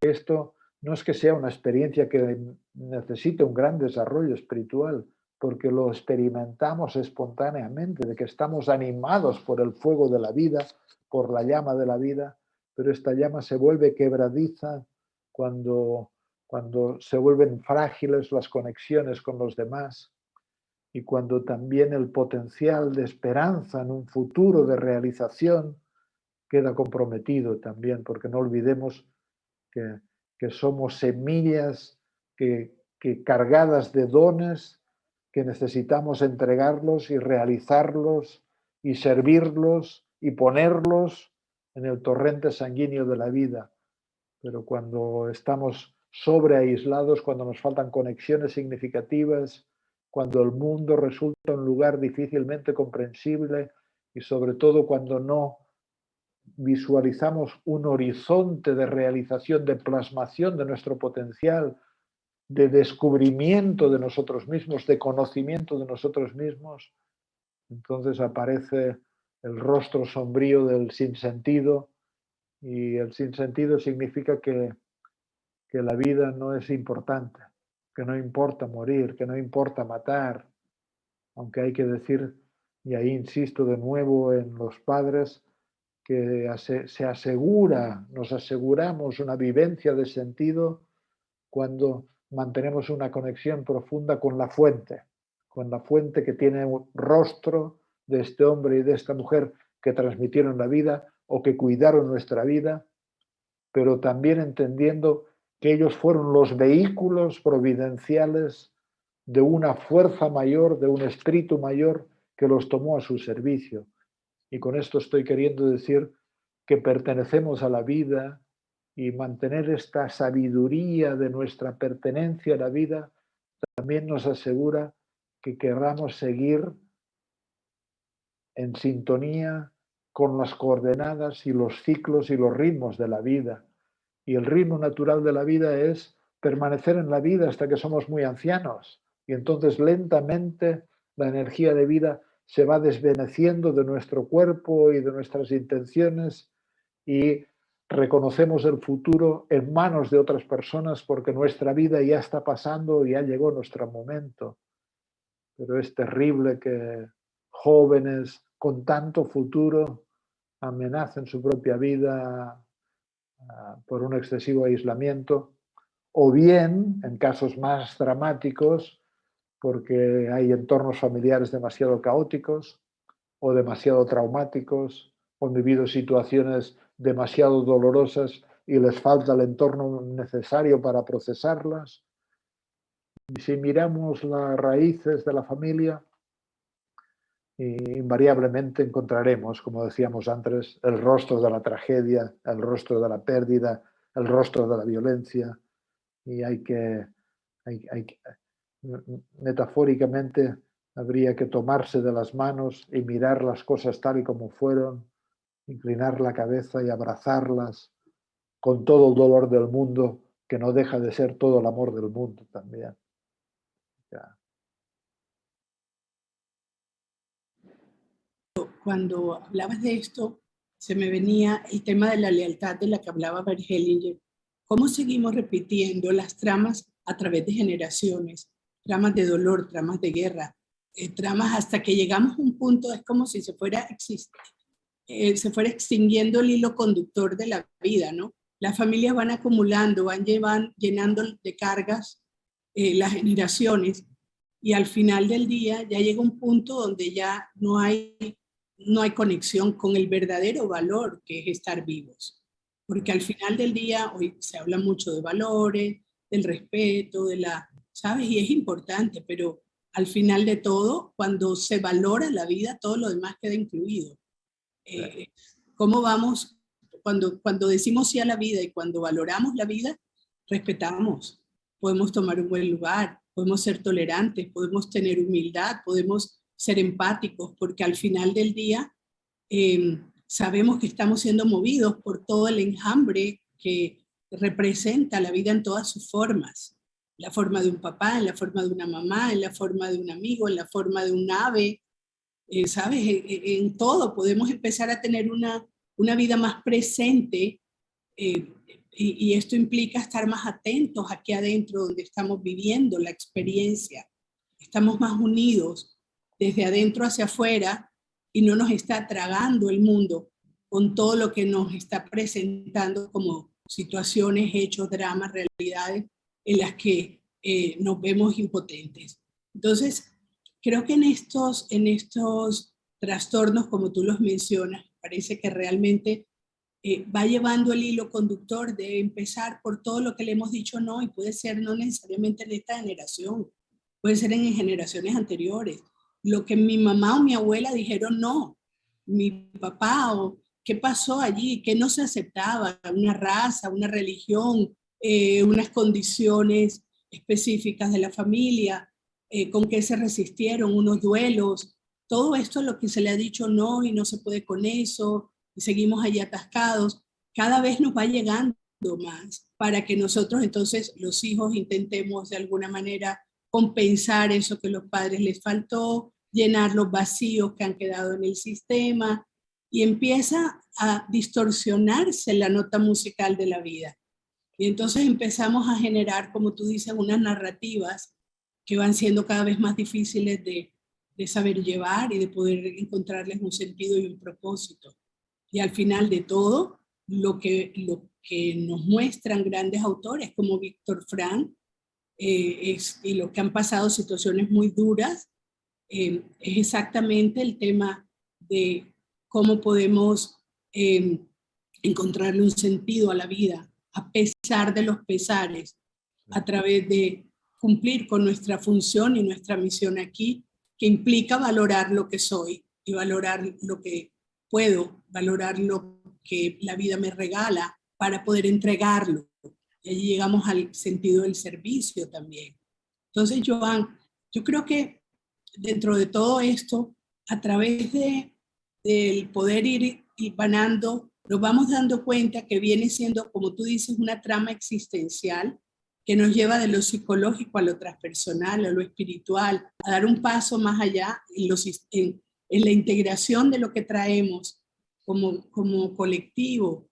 Que esto no es que sea una experiencia que necesite un gran desarrollo espiritual, porque lo experimentamos espontáneamente, de que estamos animados por el fuego de la vida, por la llama de la vida, pero esta llama se vuelve quebradiza cuando se vuelven frágiles las conexiones con los demás y cuando también el potencial de esperanza en un futuro de realización queda comprometido también, porque no olvidemos que somos semillas que cargadas de dones que necesitamos entregarlos y realizarlos y servirlos y ponerlos en el torrente sanguíneo de la vida. Pero cuando estamos sobreaislados, cuando nos faltan conexiones significativas, cuando el mundo resulta un lugar difícilmente comprensible y sobre todo cuando no visualizamos un horizonte de realización, de plasmación de nuestro potencial, de descubrimiento de nosotros mismos, de conocimiento de nosotros mismos, entonces aparece el rostro sombrío del sinsentido, y el sinsentido significa que la vida no es importante, que no importa morir, que no importa matar, aunque hay que decir, y ahí insisto de nuevo en los padres, que nos aseguramos una vivencia de sentido cuando mantenemos una conexión profunda con la fuente que tiene un rostro de este hombre y de esta mujer que transmitieron la vida o que cuidaron nuestra vida, pero también entendiendo que ellos fueron los vehículos providenciales de una fuerza mayor, de un espíritu mayor que los tomó a su servicio. Y con esto estoy queriendo decir que pertenecemos a la vida, y mantener esta sabiduría de nuestra pertenencia a la vida también nos asegura que querramos seguir en sintonía con las coordenadas y los ciclos y los ritmos de la vida. Y el ritmo natural de la vida es permanecer en la vida hasta que somos muy ancianos. Y entonces lentamente la energía de vida se va desvaneciendo de nuestro cuerpo y de nuestras intenciones, y reconocemos el futuro en manos de otras personas porque nuestra vida ya está pasando y ya llegó nuestro momento. Pero es terrible que jóvenes con tanto futuro amenacen su propia vida por un excesivo aislamiento, o bien, en casos más dramáticos, porque hay entornos familiares demasiado caóticos o demasiado traumáticos, o han vivido situaciones demasiado dolorosas y les falta el entorno necesario para procesarlas. Y si miramos las raíces de la familia, invariablemente encontraremos, como decíamos antes, el rostro de la tragedia, el rostro de la pérdida, el rostro de la violencia. Y metafóricamente, habría que tomarse de las manos y mirar las cosas tal y como fueron, inclinar la cabeza y abrazarlas con todo el dolor del mundo, que no deja de ser todo el amor del mundo también. Ya. Cuando hablabas de esto, se me venía el tema de la lealtad de la que hablaba Bert Hellinger. ¿Cómo seguimos repitiendo las tramas a través de generaciones? Tramas de dolor, tramas de guerra, tramas hasta que llegamos a un punto, es como si se fuera extinguiendo el hilo conductor de la vida, ¿no? Las familias van acumulando, llenando de cargas las generaciones, y al final del día ya llega un punto donde ya no hay conexión con el verdadero valor que es estar vivos. Porque al final del día, hoy se habla mucho de valores, del respeto, ¿sabes? Y es importante, pero al final de todo, cuando se valora la vida, todo lo demás queda incluido. ¿Cómo vamos? Cuando decimos sí a la vida y cuando valoramos la vida, respetamos. Podemos tomar un buen lugar, podemos ser tolerantes, podemos tener humildad, podemos ser empáticos, porque al final del día sabemos que estamos siendo movidos por todo el enjambre que representa la vida en todas sus formas. La forma de un papá, en la forma de una mamá, en la forma de un amigo, en la forma de un ave. ¿Sabes? En todo podemos empezar a tener una vida más presente, y esto implica estar más atentos aquí adentro donde estamos viviendo la experiencia. Estamos más unidos desde adentro hacia afuera y no nos está tragando el mundo con todo lo que nos está presentando como situaciones, hechos, dramas, realidades en las que nos vemos impotentes. Entonces, creo que en estos trastornos, como tú los mencionas, parece que realmente va llevando el hilo conductor de empezar por todo lo que le hemos dicho no, y puede ser no necesariamente en esta generación, puede ser en generaciones anteriores. Lo que mi mamá o mi abuela dijeron no, mi papá, o qué pasó allí, qué no se aceptaba, una raza, una religión, unas condiciones específicas de la familia, con qué se resistieron, unos duelos, todo esto es lo que se le ha dicho no y no se puede con eso, y seguimos allí atascados, cada vez nos va llegando más para que nosotros entonces los hijos intentemos de alguna manera compensar eso que a los padres les faltó, llenar los vacíos que han quedado en el sistema y empieza a distorsionarse la nota musical de la vida. Y entonces empezamos a generar, como tú dices, unas narrativas que van siendo cada vez más difíciles de saber llevar y de poder encontrarles un sentido y un propósito. Y al final de todo, lo que nos muestran grandes autores como Víctor Frank, y los que han pasado situaciones muy duras, es exactamente el tema de cómo podemos encontrarle un sentido a la vida, a pesar de los pesares, a través de cumplir con nuestra función y nuestra misión aquí, que implica valorar lo que soy y valorar lo que puedo, valorar lo que la vida me regala para poder entregarlo. Y allí llegamos al sentido del servicio también. Entonces, Joan, yo creo que dentro de todo esto, a través del poder ir hilvanando, nos vamos dando cuenta que viene siendo, como tú dices, una trama existencial que nos lleva de lo psicológico a lo transpersonal, a lo espiritual, a dar un paso más allá en la integración de lo que traemos como colectivo,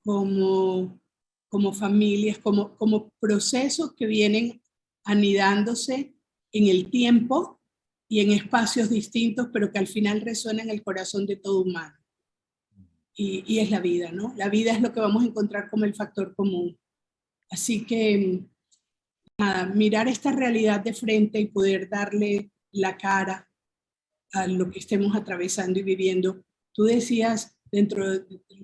como familias, como procesos que vienen anidándose en el tiempo y en espacios distintos, pero que al final resuenan en el corazón de todo humano. Y es la vida, ¿no? La vida es lo que vamos a encontrar como el factor común. Así que, nada, mirar esta realidad de frente y poder darle la cara a lo que estemos atravesando y viviendo. Tú decías,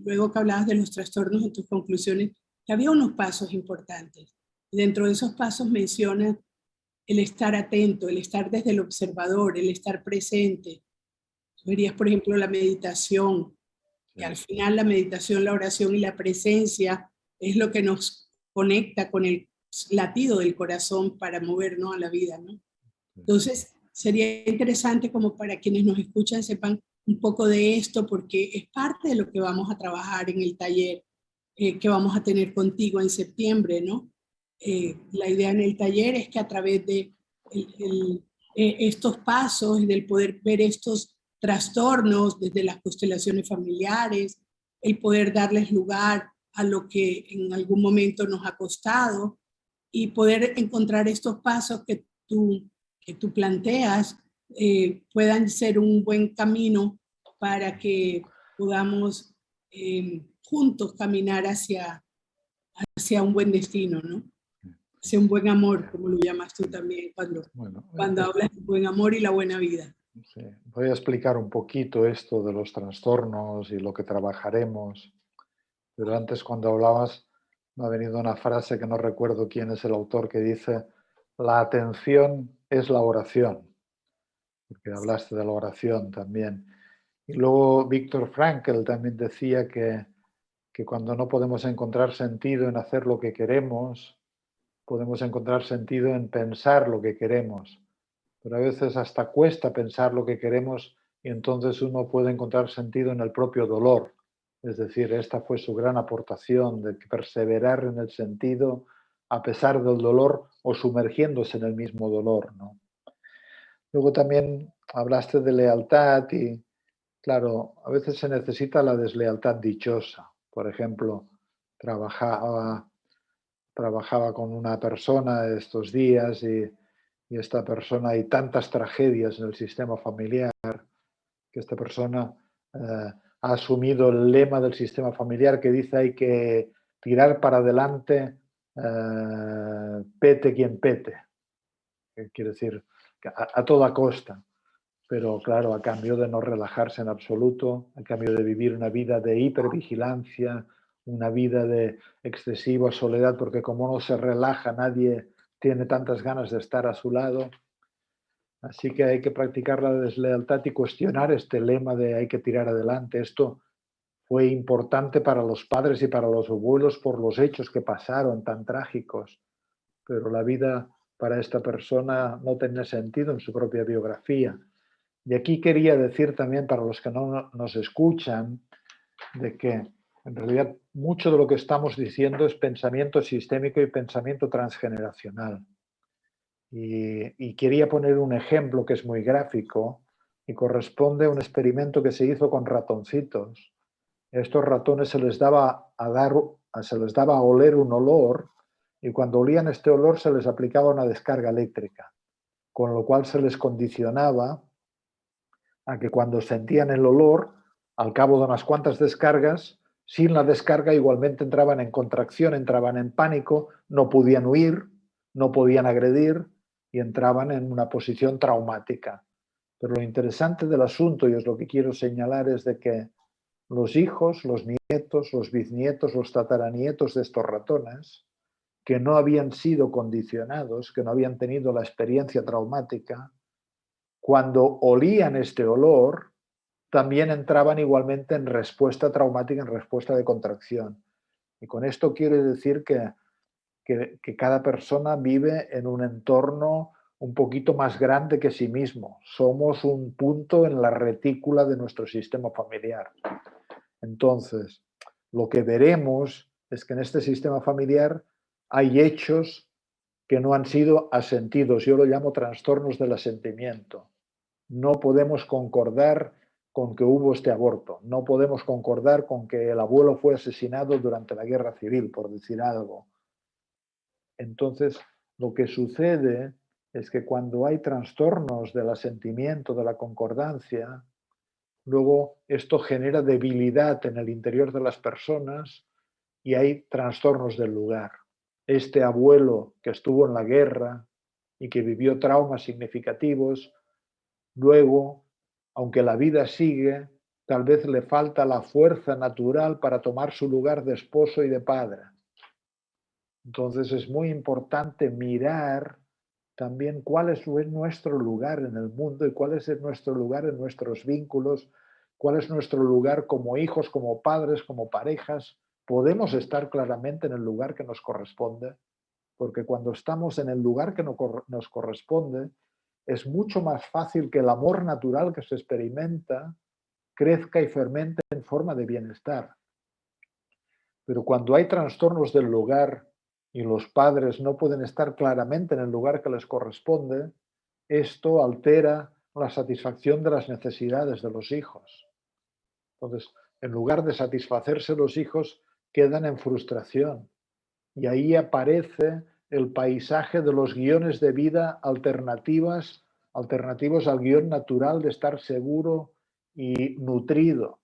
luego que hablabas de los trastornos en tus conclusiones, que había unos pasos importantes. Y dentro de esos pasos mencionas el estar atento, el estar desde el observador, el estar presente. Verías, por ejemplo, la meditación, que al final la meditación, la oración y la presencia es lo que nos conecta con el latido del corazón para movernos a la vida, ¿no? Entonces, sería interesante como para quienes nos escuchan sepan un poco de esto, porque es parte de lo que vamos a trabajar en el taller que vamos a tener contigo en septiembre, ¿no? La idea en el taller es que a través de estos pasos y del poder ver estos trastornos desde las constelaciones familiares, el poder darles lugar a lo que en algún momento nos ha costado y poder encontrar estos pasos que tú planteas puedan ser un buen camino para que podamos juntos caminar hacia un buen destino, ¿no? Hacia un buen amor, como lo llamas tú también cuando hablas de buen amor y la buena vida. Sí. Voy a explicar un poquito esto de los trastornos y lo que trabajaremos, pero antes cuando hablabas me ha venido una frase que no recuerdo quién es el autor que dice: la atención es la oración, porque hablaste de la oración también. Y luego Víctor Frankl también decía que cuando no podemos encontrar sentido en hacer lo que queremos, podemos encontrar sentido en pensar lo que queremos. Pero a veces hasta cuesta pensar lo que queremos y entonces uno puede encontrar sentido en el propio dolor. Es decir, esta fue su gran aportación de perseverar en el sentido a pesar del dolor o sumergiéndose en el mismo dolor, ¿no? Luego también hablaste de lealtad y, claro, a veces se necesita la deslealtad dichosa. Por ejemplo, trabajaba con una persona estos días y esta persona, hay tantas tragedias en el sistema familiar que esta persona ha asumido el lema del sistema familiar que dice hay que tirar para adelante, pete quien pete. Quiere decir, a toda costa. Pero claro, a cambio de no relajarse en absoluto, a cambio de vivir una vida de hipervigilancia, una vida de excesiva soledad, porque como no se relaja, nadie tiene tantas ganas de estar a su lado. Así que hay que practicar la deslealtad y cuestionar este lema de hay que tirar adelante. Esto fue importante para los padres y para los abuelos por los hechos que pasaron tan trágicos, pero la vida para esta persona no tenía sentido en su propia biografía. Y aquí quería decir también para los que no nos escuchan, de que en realidad mucho de lo que estamos diciendo es pensamiento sistémico y pensamiento transgeneracional. Y quería poner un ejemplo que es muy gráfico y corresponde a un experimento que se hizo con ratoncitos. A estos ratones se les daba a oler un olor y cuando olían este olor se les aplicaba una descarga eléctrica, con lo cual se les condicionaba a que cuando sentían el olor, al cabo de unas cuantas descargas, sin la descarga igualmente entraban en contracción, entraban en pánico, no podían huir, no podían agredir y entraban en una posición traumática. Pero lo interesante del asunto, y es lo que quiero señalar, es de que los hijos, los nietos, los bisnietos, los tataranietos de estos ratones, que no habían sido condicionados, que no habían tenido la experiencia traumática, cuando olían este olor, también entraban igualmente en respuesta traumática, en respuesta de contracción. Y con esto quiero decir que cada persona vive en un entorno un poquito más grande que sí mismo. Somos un punto en la retícula de nuestro sistema familiar. Entonces, lo que veremos es que en este sistema familiar hay hechos que no han sido asentidos. Yo lo llamo trastornos del asentimiento. No podemos concordar con que hubo este aborto. No podemos concordar con que el abuelo fue asesinado durante la guerra civil, por decir algo. Entonces, lo que sucede es que cuando hay trastornos del asentimiento, de la concordancia, luego esto genera debilidad en el interior de las personas y hay trastornos del lugar. Este abuelo que estuvo en la guerra y que vivió traumas significativos, luego, aunque la vida sigue, tal vez le falta la fuerza natural para tomar su lugar de esposo y de padre. Entonces es muy importante mirar también cuál es nuestro lugar en el mundo y cuál es nuestro lugar en nuestros vínculos, cuál es nuestro lugar como hijos, como padres, como parejas. Podemos estar claramente en el lugar que nos corresponde, porque cuando estamos en el lugar que nos corresponde, es mucho más fácil que el amor natural que se experimenta crezca y fermente en forma de bienestar. Pero cuando hay trastornos del lugar y los padres no pueden estar claramente en el lugar que les corresponde, esto altera la satisfacción de las necesidades de los hijos. Entonces, en lugar de satisfacerse los hijos, quedan en frustración. Y ahí aparece el paisaje de los guiones de vida alternativos al guión natural de estar seguro y nutrido.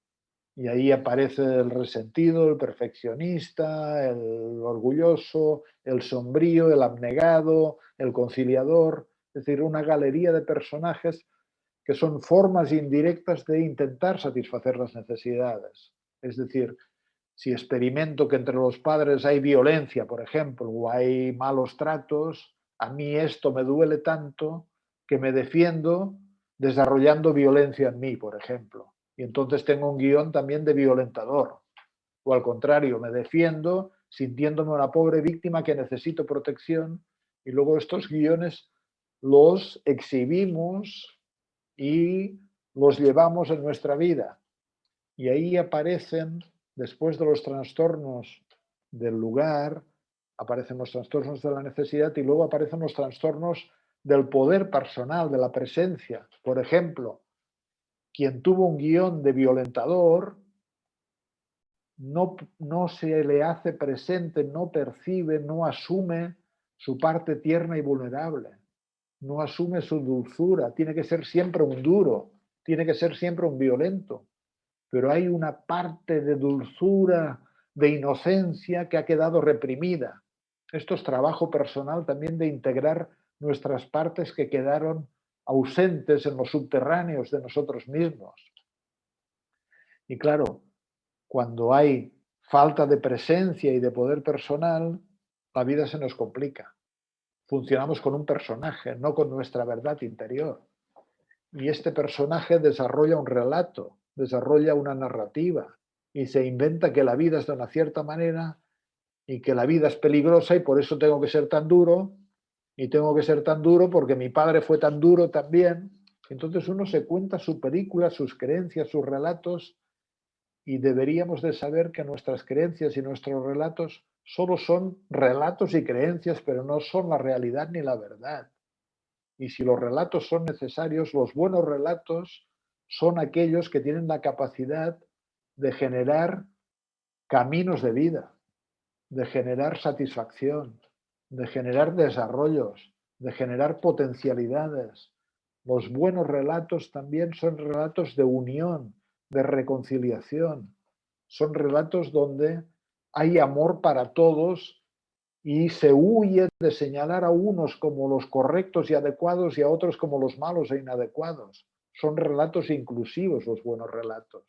Y ahí aparece el resentido, el perfeccionista, el orgulloso, el sombrío, el abnegado, el conciliador. Es decir, una galería de personajes que son formas indirectas de intentar satisfacer las necesidades. Es decir, si experimento que entre los padres hay violencia, por ejemplo, o hay malos tratos, a mí esto me duele tanto que me defiendo desarrollando violencia en mí, por ejemplo. Y entonces tengo un guión también de violentador. O al contrario, me defiendo sintiéndome una pobre víctima que necesito protección y luego estos guiones los exhibimos y los llevamos en nuestra vida. Y ahí aparecen, después de los trastornos del lugar, aparecen los trastornos de la necesidad y luego aparecen los trastornos del poder personal, de la presencia. Por ejemplo, quien tuvo un guión de violentador no se le hace presente, no percibe, no asume su parte tierna y vulnerable, no asume su dulzura, tiene que ser siempre un duro, tiene que ser siempre un violento. Pero hay una parte de dulzura, de inocencia que ha quedado reprimida. Esto es trabajo personal también de integrar nuestras partes que quedaron ausentes en los subterráneos de nosotros mismos. Y claro, cuando hay falta de presencia y de poder personal, la vida se nos complica. Funcionamos con un personaje, no con nuestra verdad interior. Y este personaje desarrolla un relato, desarrolla una narrativa. y se inventa que la vida es de una cierta manera y que la vida es peligrosa y por eso tengo que ser tan duro, y tengo que ser tan duro porque mi padre fue tan duro también. Entonces uno se cuenta su película, sus creencias, sus relatos, y deberíamos de saber que nuestras creencias y nuestros relatos solo son relatos y creencias, pero no son la realidad ni la verdad. Y si los relatos son necesarios, los buenos relatos son aquellos que tienen la capacidad de generar caminos de vida, de generar satisfacción, de generar desarrollos, de generar potencialidades. Los buenos relatos también son relatos de unión, de reconciliación. Son relatos donde hay amor para todos y se huye de señalar a unos como los correctos y adecuados y a otros como los malos e inadecuados. Son relatos inclusivos los buenos relatos.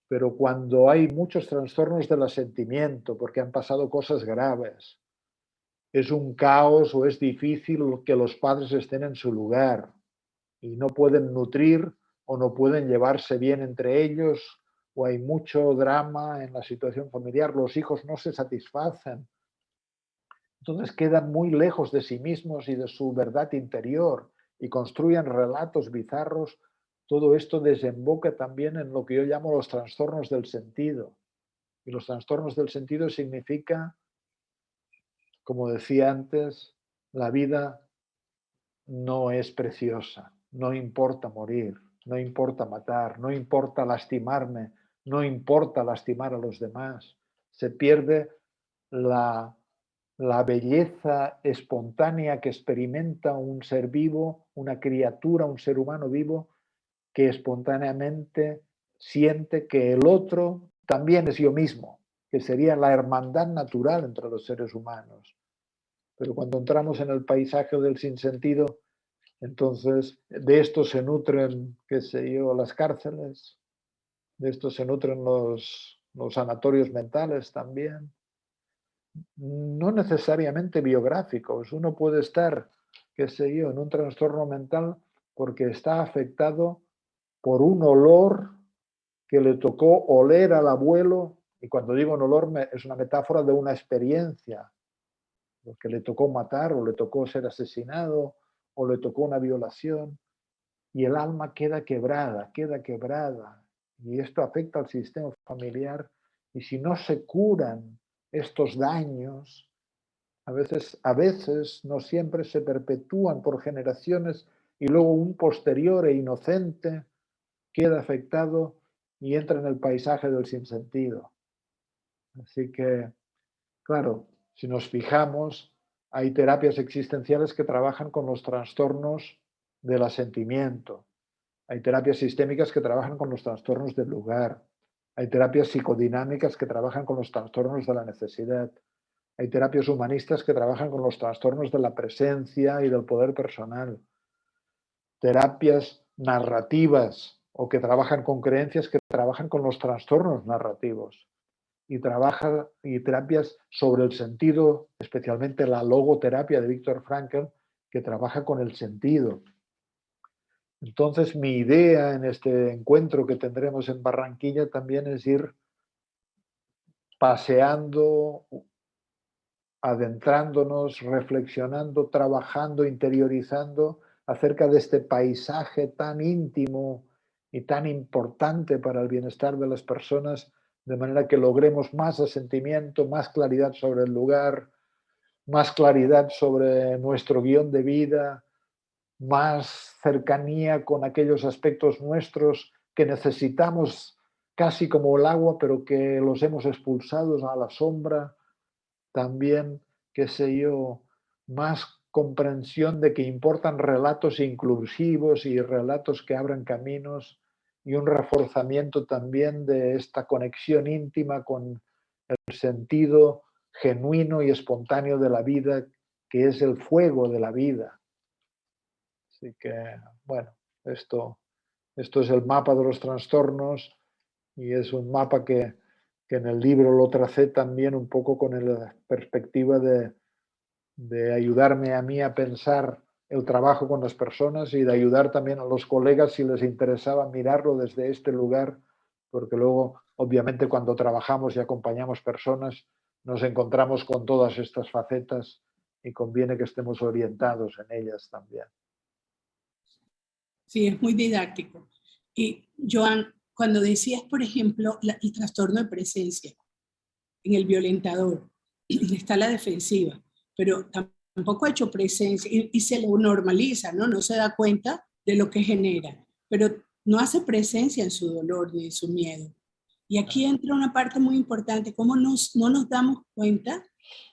Pero cuando hay muchos trastornos del sentimiento, porque han pasado cosas graves, es un caos o es difícil que los padres estén en su lugar y no pueden nutrir o no pueden llevarse bien entre ellos, o hay mucho drama en la situación familiar, los hijos no se satisfacen, entonces quedan muy lejos de sí mismos y de su verdad interior y construyen relatos bizarros. Todo esto desemboca también en lo que yo llamo los trastornos del sentido. Y los trastornos del sentido significa, como decía antes, la vida no es preciosa, no importa morir, no importa matar, no importa lastimarme, no importa lastimar a los demás. Se pierde la belleza espontánea que experimenta un ser vivo, una criatura, un ser humano vivo, que espontáneamente siente que el otro también es yo mismo, que sería la hermandad natural entre los seres humanos. Pero cuando entramos en el paisaje del sinsentido, entonces de esto se nutren, qué sé yo, las cárceles, de esto se nutren los sanatorios mentales también. No necesariamente biográficos. Uno puede estar, qué sé yo, en un trastorno mental porque está afectado por un olor que le tocó oler al abuelo, y cuando digo un olor es una metáfora de una experiencia, porque le tocó matar o le tocó ser asesinado o le tocó una violación, y el alma queda quebrada, y esto afecta al sistema familiar, y si no se curan estos daños, a veces, no siempre, se perpetúan por generaciones y luego un posterior e inocente queda afectado y entra en el paisaje del sinsentido. Así que, claro, si nos fijamos, hay terapias existenciales que trabajan con los trastornos del asentimiento. Hay terapias sistémicas que trabajan con los trastornos del lugar. Hay terapias psicodinámicas que trabajan con los trastornos de la necesidad. Hay terapias humanistas que trabajan con los trastornos de la presencia y del poder personal. Terapias narrativas o que trabajan con creencias que trabajan con los trastornos narrativos. Y terapias sobre el sentido, especialmente la logoterapia de Viktor Frankl, que trabaja con el sentido. Entonces, mi idea en este encuentro que tendremos en Barranquilla también es ir paseando, adentrándonos, reflexionando, trabajando, interiorizando acerca de este paisaje tan íntimo y tan importante para el bienestar de las personas, de manera que logremos más asentimiento, más claridad sobre el lugar, más claridad sobre nuestro guión de vida, más cercanía con aquellos aspectos nuestros que necesitamos casi como el agua, pero que los hemos expulsado a la sombra. También, qué sé yo, más comprensión de que importan relatos inclusivos y relatos que abran caminos, y un reforzamiento también de esta conexión íntima con el sentido genuino y espontáneo de la vida, que es el fuego de la vida. Así que, bueno, esto es el mapa de los trastornos, y es un mapa que en el libro lo tracé también un poco con la perspectiva de ayudarme a mí a pensar el trabajo con las personas y de ayudar también a los colegas si les interesaba mirarlo desde este lugar, porque luego, obviamente, cuando trabajamos y acompañamos personas, nos encontramos con todas estas facetas y conviene que estemos orientados en ellas también. Sí, es muy didáctico. Y Joan, cuando decías, por ejemplo, el trastorno de presencia en el violentador, está la defensiva, pero tampoco ha hecho presencia y se lo normaliza, ¿no? No se da cuenta de lo que genera, pero no hace presencia en su dolor ni en su miedo. Y aquí entra una parte muy importante, cómo no nos damos cuenta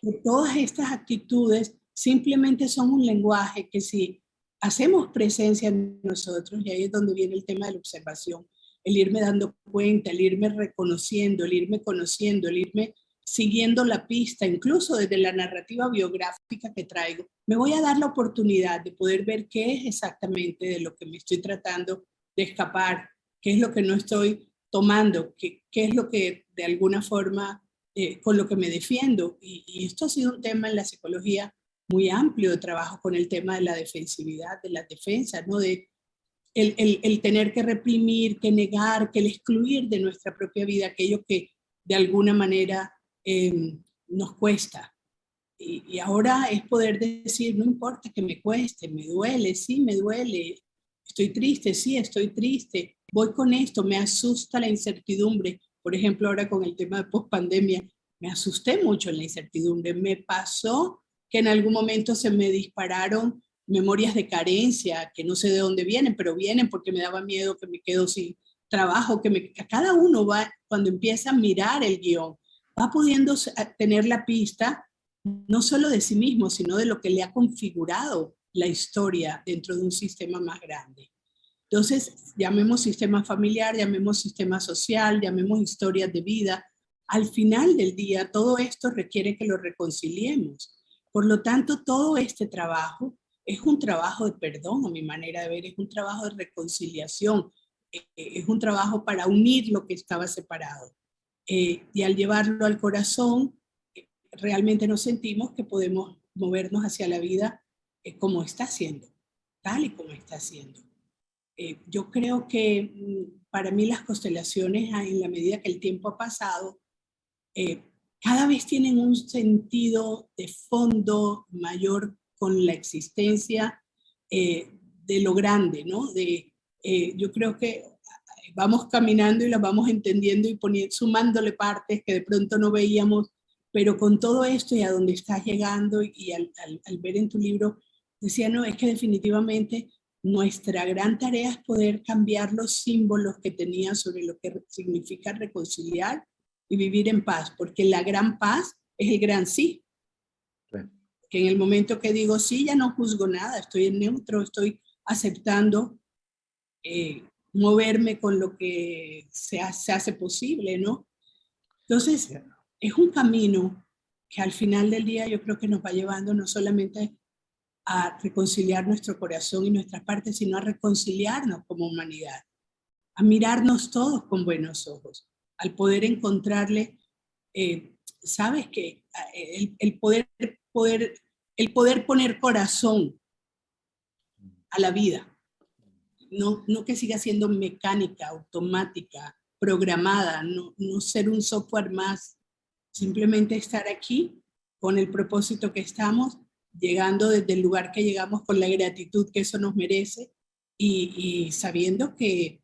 que todas estas actitudes simplemente son un lenguaje que si hacemos presencia en nosotros, y ahí es donde viene el tema de la observación, el irme dando cuenta, el irme reconociendo, el irme conociendo, el irme siguiendo la pista, incluso desde la narrativa biográfica que traigo, me voy a dar la oportunidad de poder ver qué es exactamente de lo que me estoy tratando de escapar, qué es lo que no estoy tomando, qué es lo que de alguna forma con lo que me defiendo. Y esto ha sido un tema en la psicología muy amplio de trabajo con el tema de la defensividad, de las defensas, ¿no? De el tener que reprimir, que negar, que excluir de nuestra propia vida aquello que de alguna manera nos cuesta. Y ahora es poder decir, no importa que me cueste, me duele, sí, me duele, estoy triste, sí, estoy triste, voy con esto, me asusta la incertidumbre. Por ejemplo, ahora con el tema de pospandemia, me asusté mucho en la incertidumbre. Me pasó que en algún momento se me dispararon memorias de carencia, que no sé de dónde vienen, pero vienen porque me daba miedo que me quedo sin trabajo, cada uno va, cuando empieza a mirar el guión, va pudiendo tener la pista no solo de sí mismo, sino de lo que le ha configurado la historia dentro de un sistema más grande. Entonces, llamemos sistema familiar, llamemos sistema social, llamemos historias de vida. Al final del día, todo esto requiere que lo reconciliemos. Por lo tanto, todo este trabajo es un trabajo de perdón, a mi manera de ver, es un trabajo de reconciliación, es un trabajo para unir lo que estaba separado. Y al llevarlo al corazón, realmente nos sentimos que podemos movernos hacia la vida como está siendo, tal y como está siendo. Yo creo que para mí las constelaciones, en la medida que el tiempo ha pasado, cada vez tienen un sentido de fondo mayor con la existencia de lo grande, ¿no? Yo creo que vamos caminando y las vamos entendiendo y sumándole partes que de pronto no veíamos, pero con todo esto y a donde estás llegando y al ver en tu libro, decía, no, es que definitivamente nuestra gran tarea es poder cambiar los símbolos que tenía sobre lo que significa reconciliar y vivir en paz, porque la gran paz es el gran sí. Sí. Que en el momento que digo sí, ya no juzgo nada, estoy en neutro, estoy aceptando moverme con lo que se hace posible, ¿no? Entonces, es un camino que al final del día yo creo que nos va llevando no solamente a reconciliar nuestro corazón y nuestras partes, sino a reconciliarnos como humanidad, a mirarnos todos con buenos ojos, al poder encontrarle, sabes que el poder poner corazón a la vida, no que siga siendo mecánica, automática, programada, no ser un software más, simplemente estar aquí con el propósito que estamos, llegando desde el lugar que llegamos con la gratitud que eso nos merece y sabiendo que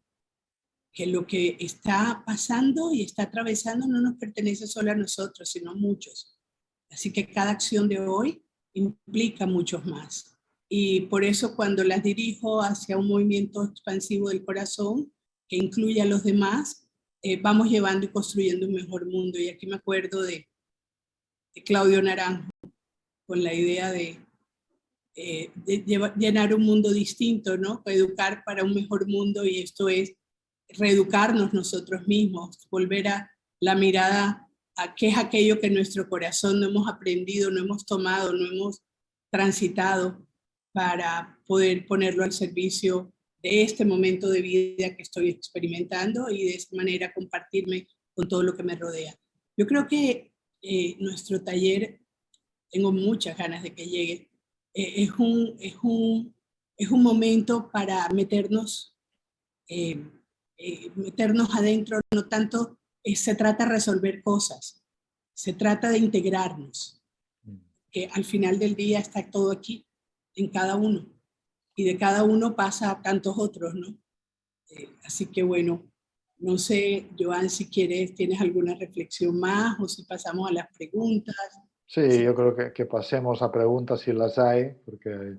lo que está pasando y está atravesando no nos pertenece solo a nosotros, sino a muchos. Así que cada acción de hoy implica muchos más. Y por eso cuando las dirijo hacia un movimiento expansivo del corazón, que incluye a los demás, vamos llevando y construyendo un mejor mundo. Y aquí me acuerdo de Claudio Naranjo, con la idea de llenar un mundo distinto, ¿no? Educar para un mejor mundo, y esto es reeducarnos nosotros mismos, volver a la mirada a qué es aquello que en nuestro corazón no hemos aprendido, no hemos tomado, no hemos transitado, para poder ponerlo al servicio de este momento de vida que estoy experimentando y de esta manera compartirme con todo lo que me rodea. Yo creo que nuestro taller, tengo muchas ganas de que llegue, es un momento para meternos meternos adentro, no tanto se trata de resolver cosas, se trata de integrarnos, que al final del día está todo aquí, en cada uno, y de cada uno pasa a tantos otros, ¿no? Así que bueno, no sé, Joan, si quieres, tienes alguna reflexión más o si pasamos a las preguntas. Sí, yo creo que pasemos a preguntas si las hay, porque a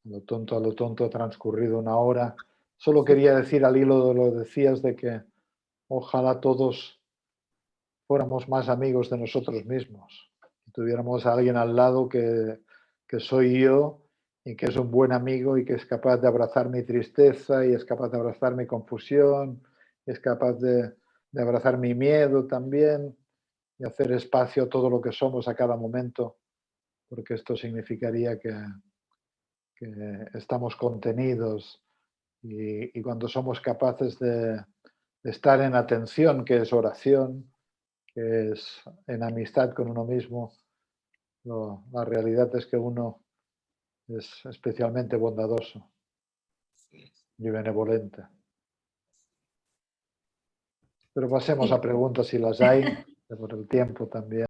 lo tonto ha transcurrido una hora. Solo quería decir al hilo de lo que decías de que ojalá todos fuéramos más amigos de nosotros mismos. Tuviéramos a alguien al lado que soy yo y que es un buen amigo y que es capaz de abrazar mi tristeza y es capaz de abrazar mi confusión, y es capaz de abrazar mi miedo también y hacer espacio a todo lo que somos a cada momento, porque esto significaría que estamos contenidos y cuando somos capaces de estar en atención, que es oración, que es en amistad con uno mismo, la realidad es que uno es especialmente bondadoso y benevolente. Pero pasemos a preguntas si las hay, por el tiempo también.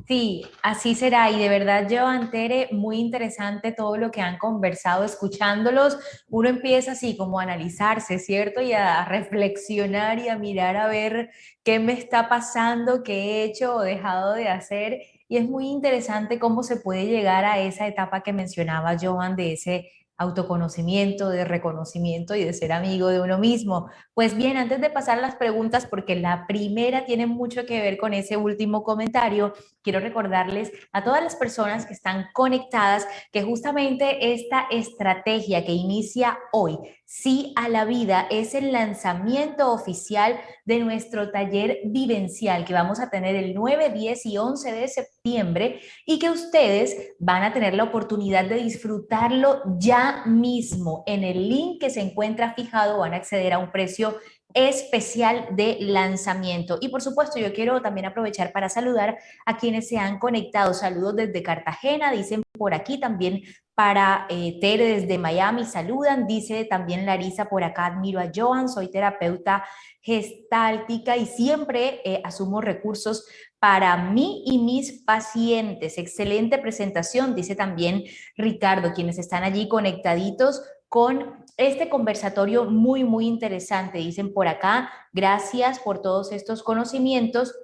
Sí, así será. Y de verdad, Joan, Tere, muy interesante todo lo que han conversado. Escuchándolos, uno empieza así como a analizarse, ¿cierto? Y a reflexionar y a mirar a ver qué me está pasando, qué he hecho o dejado de hacer. Y es muy interesante cómo se puede llegar a esa etapa que mencionaba Joan, de ese autoconocimiento, de reconocimiento y de ser amigo de uno mismo. Pues bien, antes de pasar a las preguntas, porque la primera tiene mucho que ver con ese último comentario, quiero recordarles a todas las personas que están conectadas que justamente esta estrategia que inicia hoy, Sí a la Vida, es el lanzamiento oficial de nuestro taller vivencial que vamos a tener el 9, 10 y 11 de septiembre y que ustedes van a tener la oportunidad de disfrutarlo ya mismo. En el link que se encuentra fijado van a acceder a un precio especial de lanzamiento. Y por supuesto, yo quiero también aprovechar para saludar a quienes se han conectado. Saludos desde Cartagena, dicen por aquí también para Tere desde Miami, saludan, dice también Larisa por acá, admiro a Joan, soy terapeuta gestáltica y siempre asumo recursos para mí y mis pacientes. Excelente presentación, dice también Ricardo, quienes están allí conectaditos con este conversatorio muy, muy interesante. Dicen por acá, gracias por todos estos conocimientos.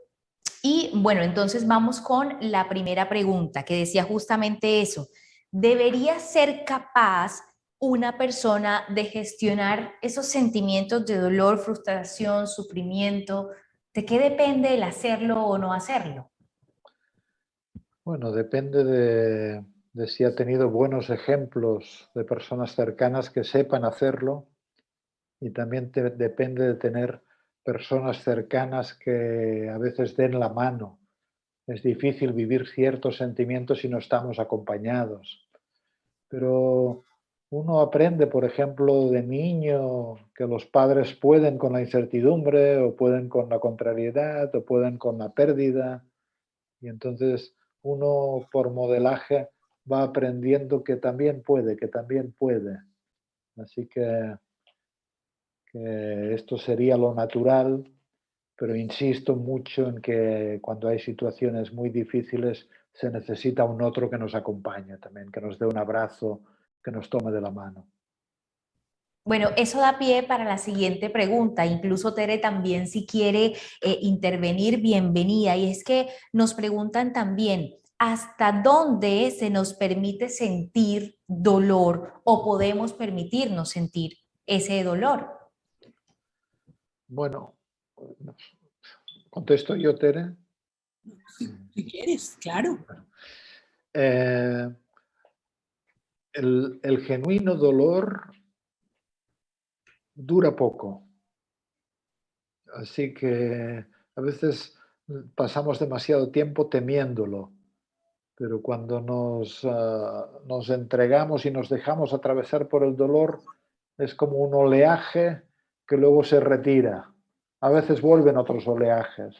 Y bueno, entonces vamos con la primera pregunta que decía justamente eso. ¿Debería ser capaz una persona de gestionar esos sentimientos de dolor, frustración, sufrimiento? ¿De qué depende el hacerlo o no hacerlo? Bueno, depende de si ha tenido buenos ejemplos de personas cercanas que sepan hacerlo y también depende de tener personas cercanas que a veces den la mano. Es difícil vivir ciertos sentimientos si no estamos acompañados. Pero uno aprende, por ejemplo, de niño que los padres pueden con la incertidumbre o pueden con la contrariedad o pueden con la pérdida. Y entonces uno por modelaje va aprendiendo que también puede, que también puede. Así que esto sería lo natural, pero insisto mucho en que cuando hay situaciones muy difíciles se necesita un otro que nos acompañe también, que nos dé un abrazo, que nos tome de la mano. Bueno, eso da pie para la siguiente pregunta. Incluso Tere también si quiere intervenir, bienvenida. Y es que nos preguntan también, ¿hasta dónde se nos permite sentir dolor o podemos permitirnos sentir ese dolor? Bueno, contesto yo, Tere. Si quieres, claro. Eh, el genuino dolor dura poco. Así que a veces pasamos demasiado tiempo temiéndolo, pero cuando nos entregamos y nos dejamos atravesar por el dolor, es como un oleaje que luego se retira. A veces vuelven otros oleajes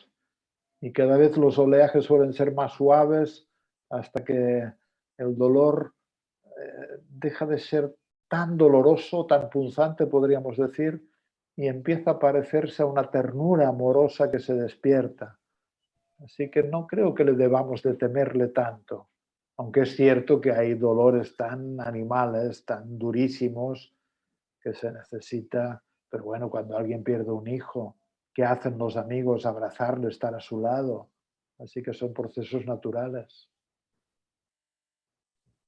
y cada vez los oleajes suelen ser más suaves hasta que el dolor deja de ser tan doloroso, tan punzante, podríamos decir, y empieza a parecerse a una ternura amorosa que se despierta. Así que no creo que le debamos de temerle tanto, aunque es cierto que hay dolores tan animales, tan durísimos, que se necesita, pero bueno, cuando alguien pierde un hijo, ¿qué hacen los amigos? Abrazarlo, estar a su lado. Así que son procesos naturales.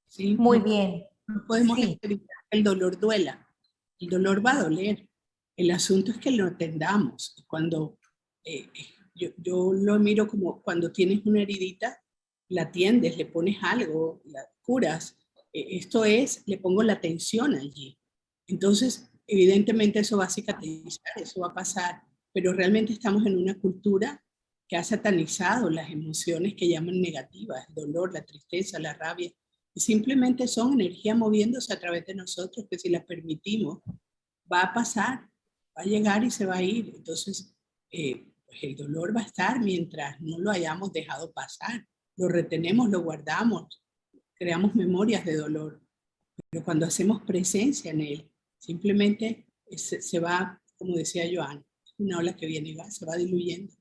¿sí? Muy No, bien. no podemos Sí. evitar que el dolor duela. El dolor va a doler. El asunto es que lo atendamos. Cuando yo lo miro como cuando tienes una heridita, la atiendes, le pones algo, la curas. Esto es, le pongo la atención allí. Entonces, evidentemente eso va a cicatrizar, eso va a pasar, pero realmente estamos en una cultura que ha satanizado las emociones que llaman negativas, el dolor, la tristeza, la rabia, y simplemente son energía moviéndose a través de nosotros que si las permitimos, va a pasar, va a llegar y se va a ir. Entonces, pues el dolor va a estar mientras no lo hayamos dejado pasar. Lo retenemos, lo guardamos, creamos memorias de dolor. Pero cuando hacemos presencia en él, simplemente se va, como decía Joan, una ola que viene y va, se va diluyendo.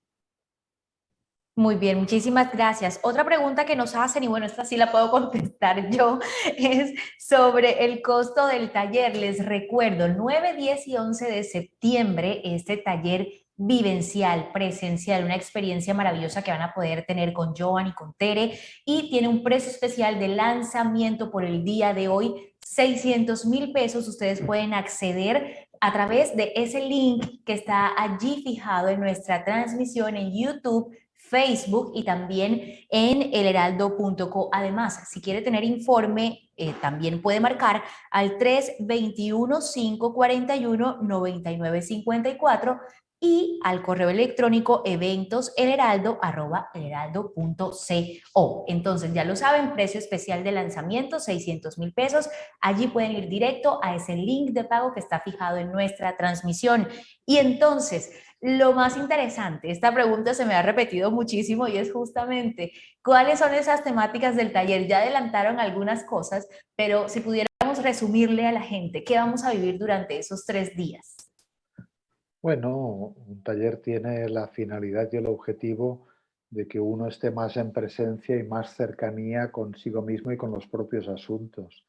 Muy bien, muchísimas gracias. Otra pregunta que nos hacen, y bueno, esta sí la puedo contestar yo, es sobre el costo del taller. Les recuerdo, 9, 10 y 11 de septiembre, este taller vivencial, presencial, una experiencia maravillosa que van a poder tener con Joan y con Tere, y tiene un precio especial de lanzamiento por el día de hoy, 600,000 pesos. Ustedes pueden acceder a través de ese link que está allí fijado en nuestra transmisión en YouTube, Facebook y también en elheraldo.co. Además, si quiere tener informe, también puede marcar al 321-541-9954 y al correo electrónico eventoselheraldo@elheraldo.co. Entonces, ya lo saben, precio especial de lanzamiento, 600,000 pesos. Allí pueden ir directo a ese link de pago que está fijado en nuestra transmisión. Y entonces, lo más interesante, esta pregunta se me ha repetido muchísimo y es justamente, ¿cuáles son esas temáticas del taller? Ya adelantaron algunas cosas, pero si pudiéramos resumirle a la gente, ¿qué vamos a vivir durante esos 3 días? Bueno, un taller tiene la finalidad y el objetivo de que uno esté más en presencia y más cercanía consigo mismo y con los propios asuntos.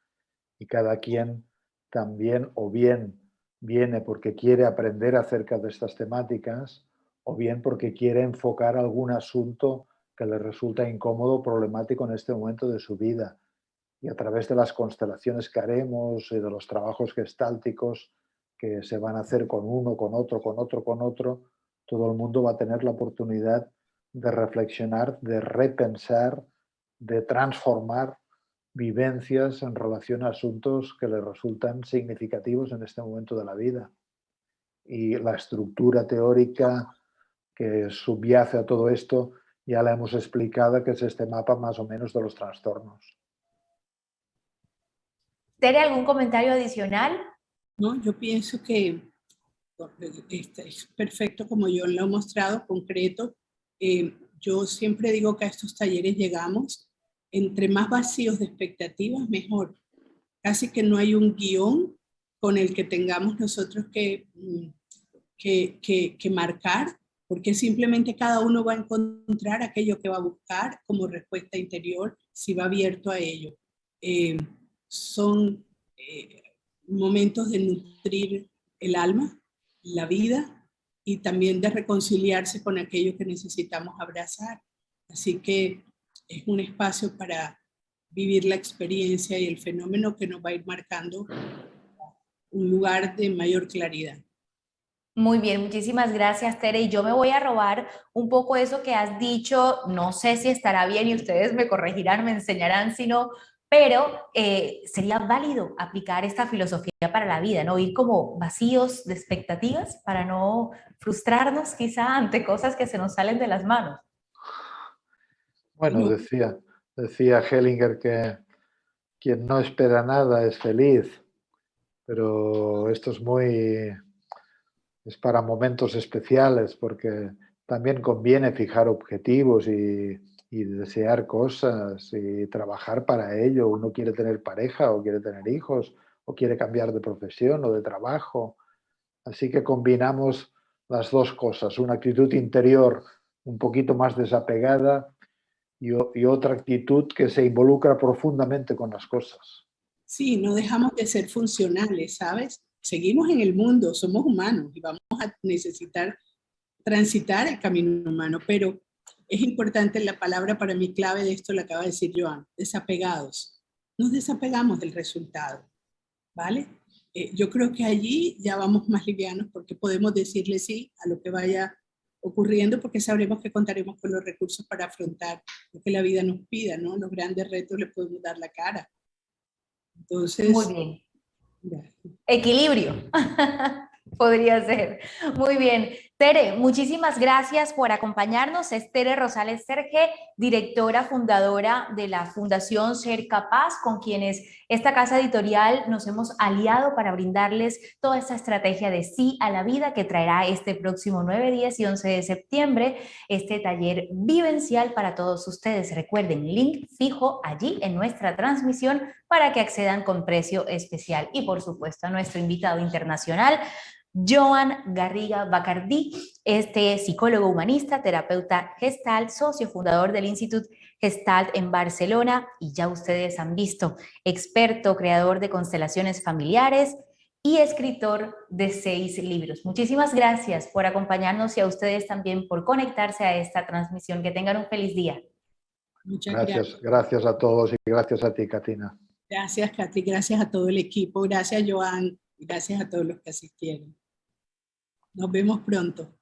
Y cada quien también o bien viene porque quiere aprender acerca de estas temáticas o bien porque quiere enfocar algún asunto que le resulta incómodo o problemático en este momento de su vida. Y a través de las constelaciones que haremos y de los trabajos gestálticos que se van a hacer con uno, con otro, con otro, con otro, todo el mundo va a tener la oportunidad de reflexionar, de repensar, de transformar vivencias en relación a asuntos que le resultan significativos en este momento de la vida. Y la estructura teórica que subyace a todo esto ya la hemos explicado, que es este mapa más o menos de los trastornos. ¿Tere, algún comentario adicional? ¿No? Yo pienso que es perfecto como yo lo he mostrado, concreto. Yo siempre digo que a estos talleres llegamos, entre más vacíos de expectativas, mejor. Casi que no hay un guión con el que tengamos nosotros que marcar, porque simplemente cada uno va a encontrar aquello que va a buscar como respuesta interior, si va abierto a ello. Son momentos de nutrir el alma, la vida, y también de reconciliarse con aquello que necesitamos abrazar. Así que es un espacio para vivir la experiencia y el fenómeno que nos va a ir marcando un lugar de mayor claridad. Muy bien, muchísimas gracias, Tere. Y yo me voy a robar un poco eso que has dicho. No sé si estará bien y ustedes me corregirán, me enseñarán si no, pero sería válido aplicar esta filosofía para la vida, ¿no? Ir como vacíos de expectativas para no frustrarnos quizá ante cosas que se nos salen de las manos. Bueno, decía Hellinger que quien no espera nada es feliz, pero esto es para momentos especiales porque también conviene fijar objetivos y desear cosas y trabajar para ello. Uno quiere tener pareja o quiere tener hijos o quiere cambiar de profesión o de trabajo. Así que combinamos las dos cosas, una actitud interior un poquito más desapegada y otra actitud que se involucra profundamente con las cosas. Sí, no dejamos de ser funcionales, ¿sabes? Seguimos en el mundo, somos humanos y vamos a necesitar transitar el camino humano, pero es importante la palabra para mí clave de esto, la acaba de decir Joan, desapegados. Nos desapegamos del resultado, ¿vale? Yo creo que allí ya vamos más livianos porque podemos decirle sí a lo que vaya ocurriendo porque sabremos que contaremos con los recursos para afrontar lo que la vida nos pida, ¿no? Los grandes retos le podemos dar la cara. Entonces, muy bien. ya. Equilibrio. Podría ser. Muy bien. Tere, muchísimas gracias por acompañarnos. Es Tere Rosales Serge, directora fundadora de la Fundación Ser Capaz, con quienes esta casa editorial nos hemos aliado para brindarles toda esta estrategia de sí a la vida que traerá este próximo 9, 10 y 11 de septiembre, este taller vivencial para todos ustedes. Recuerden, link fijo allí en nuestra transmisión para que accedan con precio especial. Y por supuesto a nuestro invitado internacional, Joan Garriga Bacardí, psicólogo humanista, terapeuta Gestalt, socio fundador del Instituto Gestalt en Barcelona, y ya ustedes han visto, experto, creador de constelaciones familiares y escritor de 6 libros. Muchísimas gracias por acompañarnos y a ustedes también por conectarse a esta transmisión. Que tengan un feliz día. Muchas gracias. Gracias a todos y gracias a ti, Katina. Gracias, Katy. Gracias a todo el equipo. Gracias, Joan. Gracias a todos los que asistieron. Nos vemos pronto.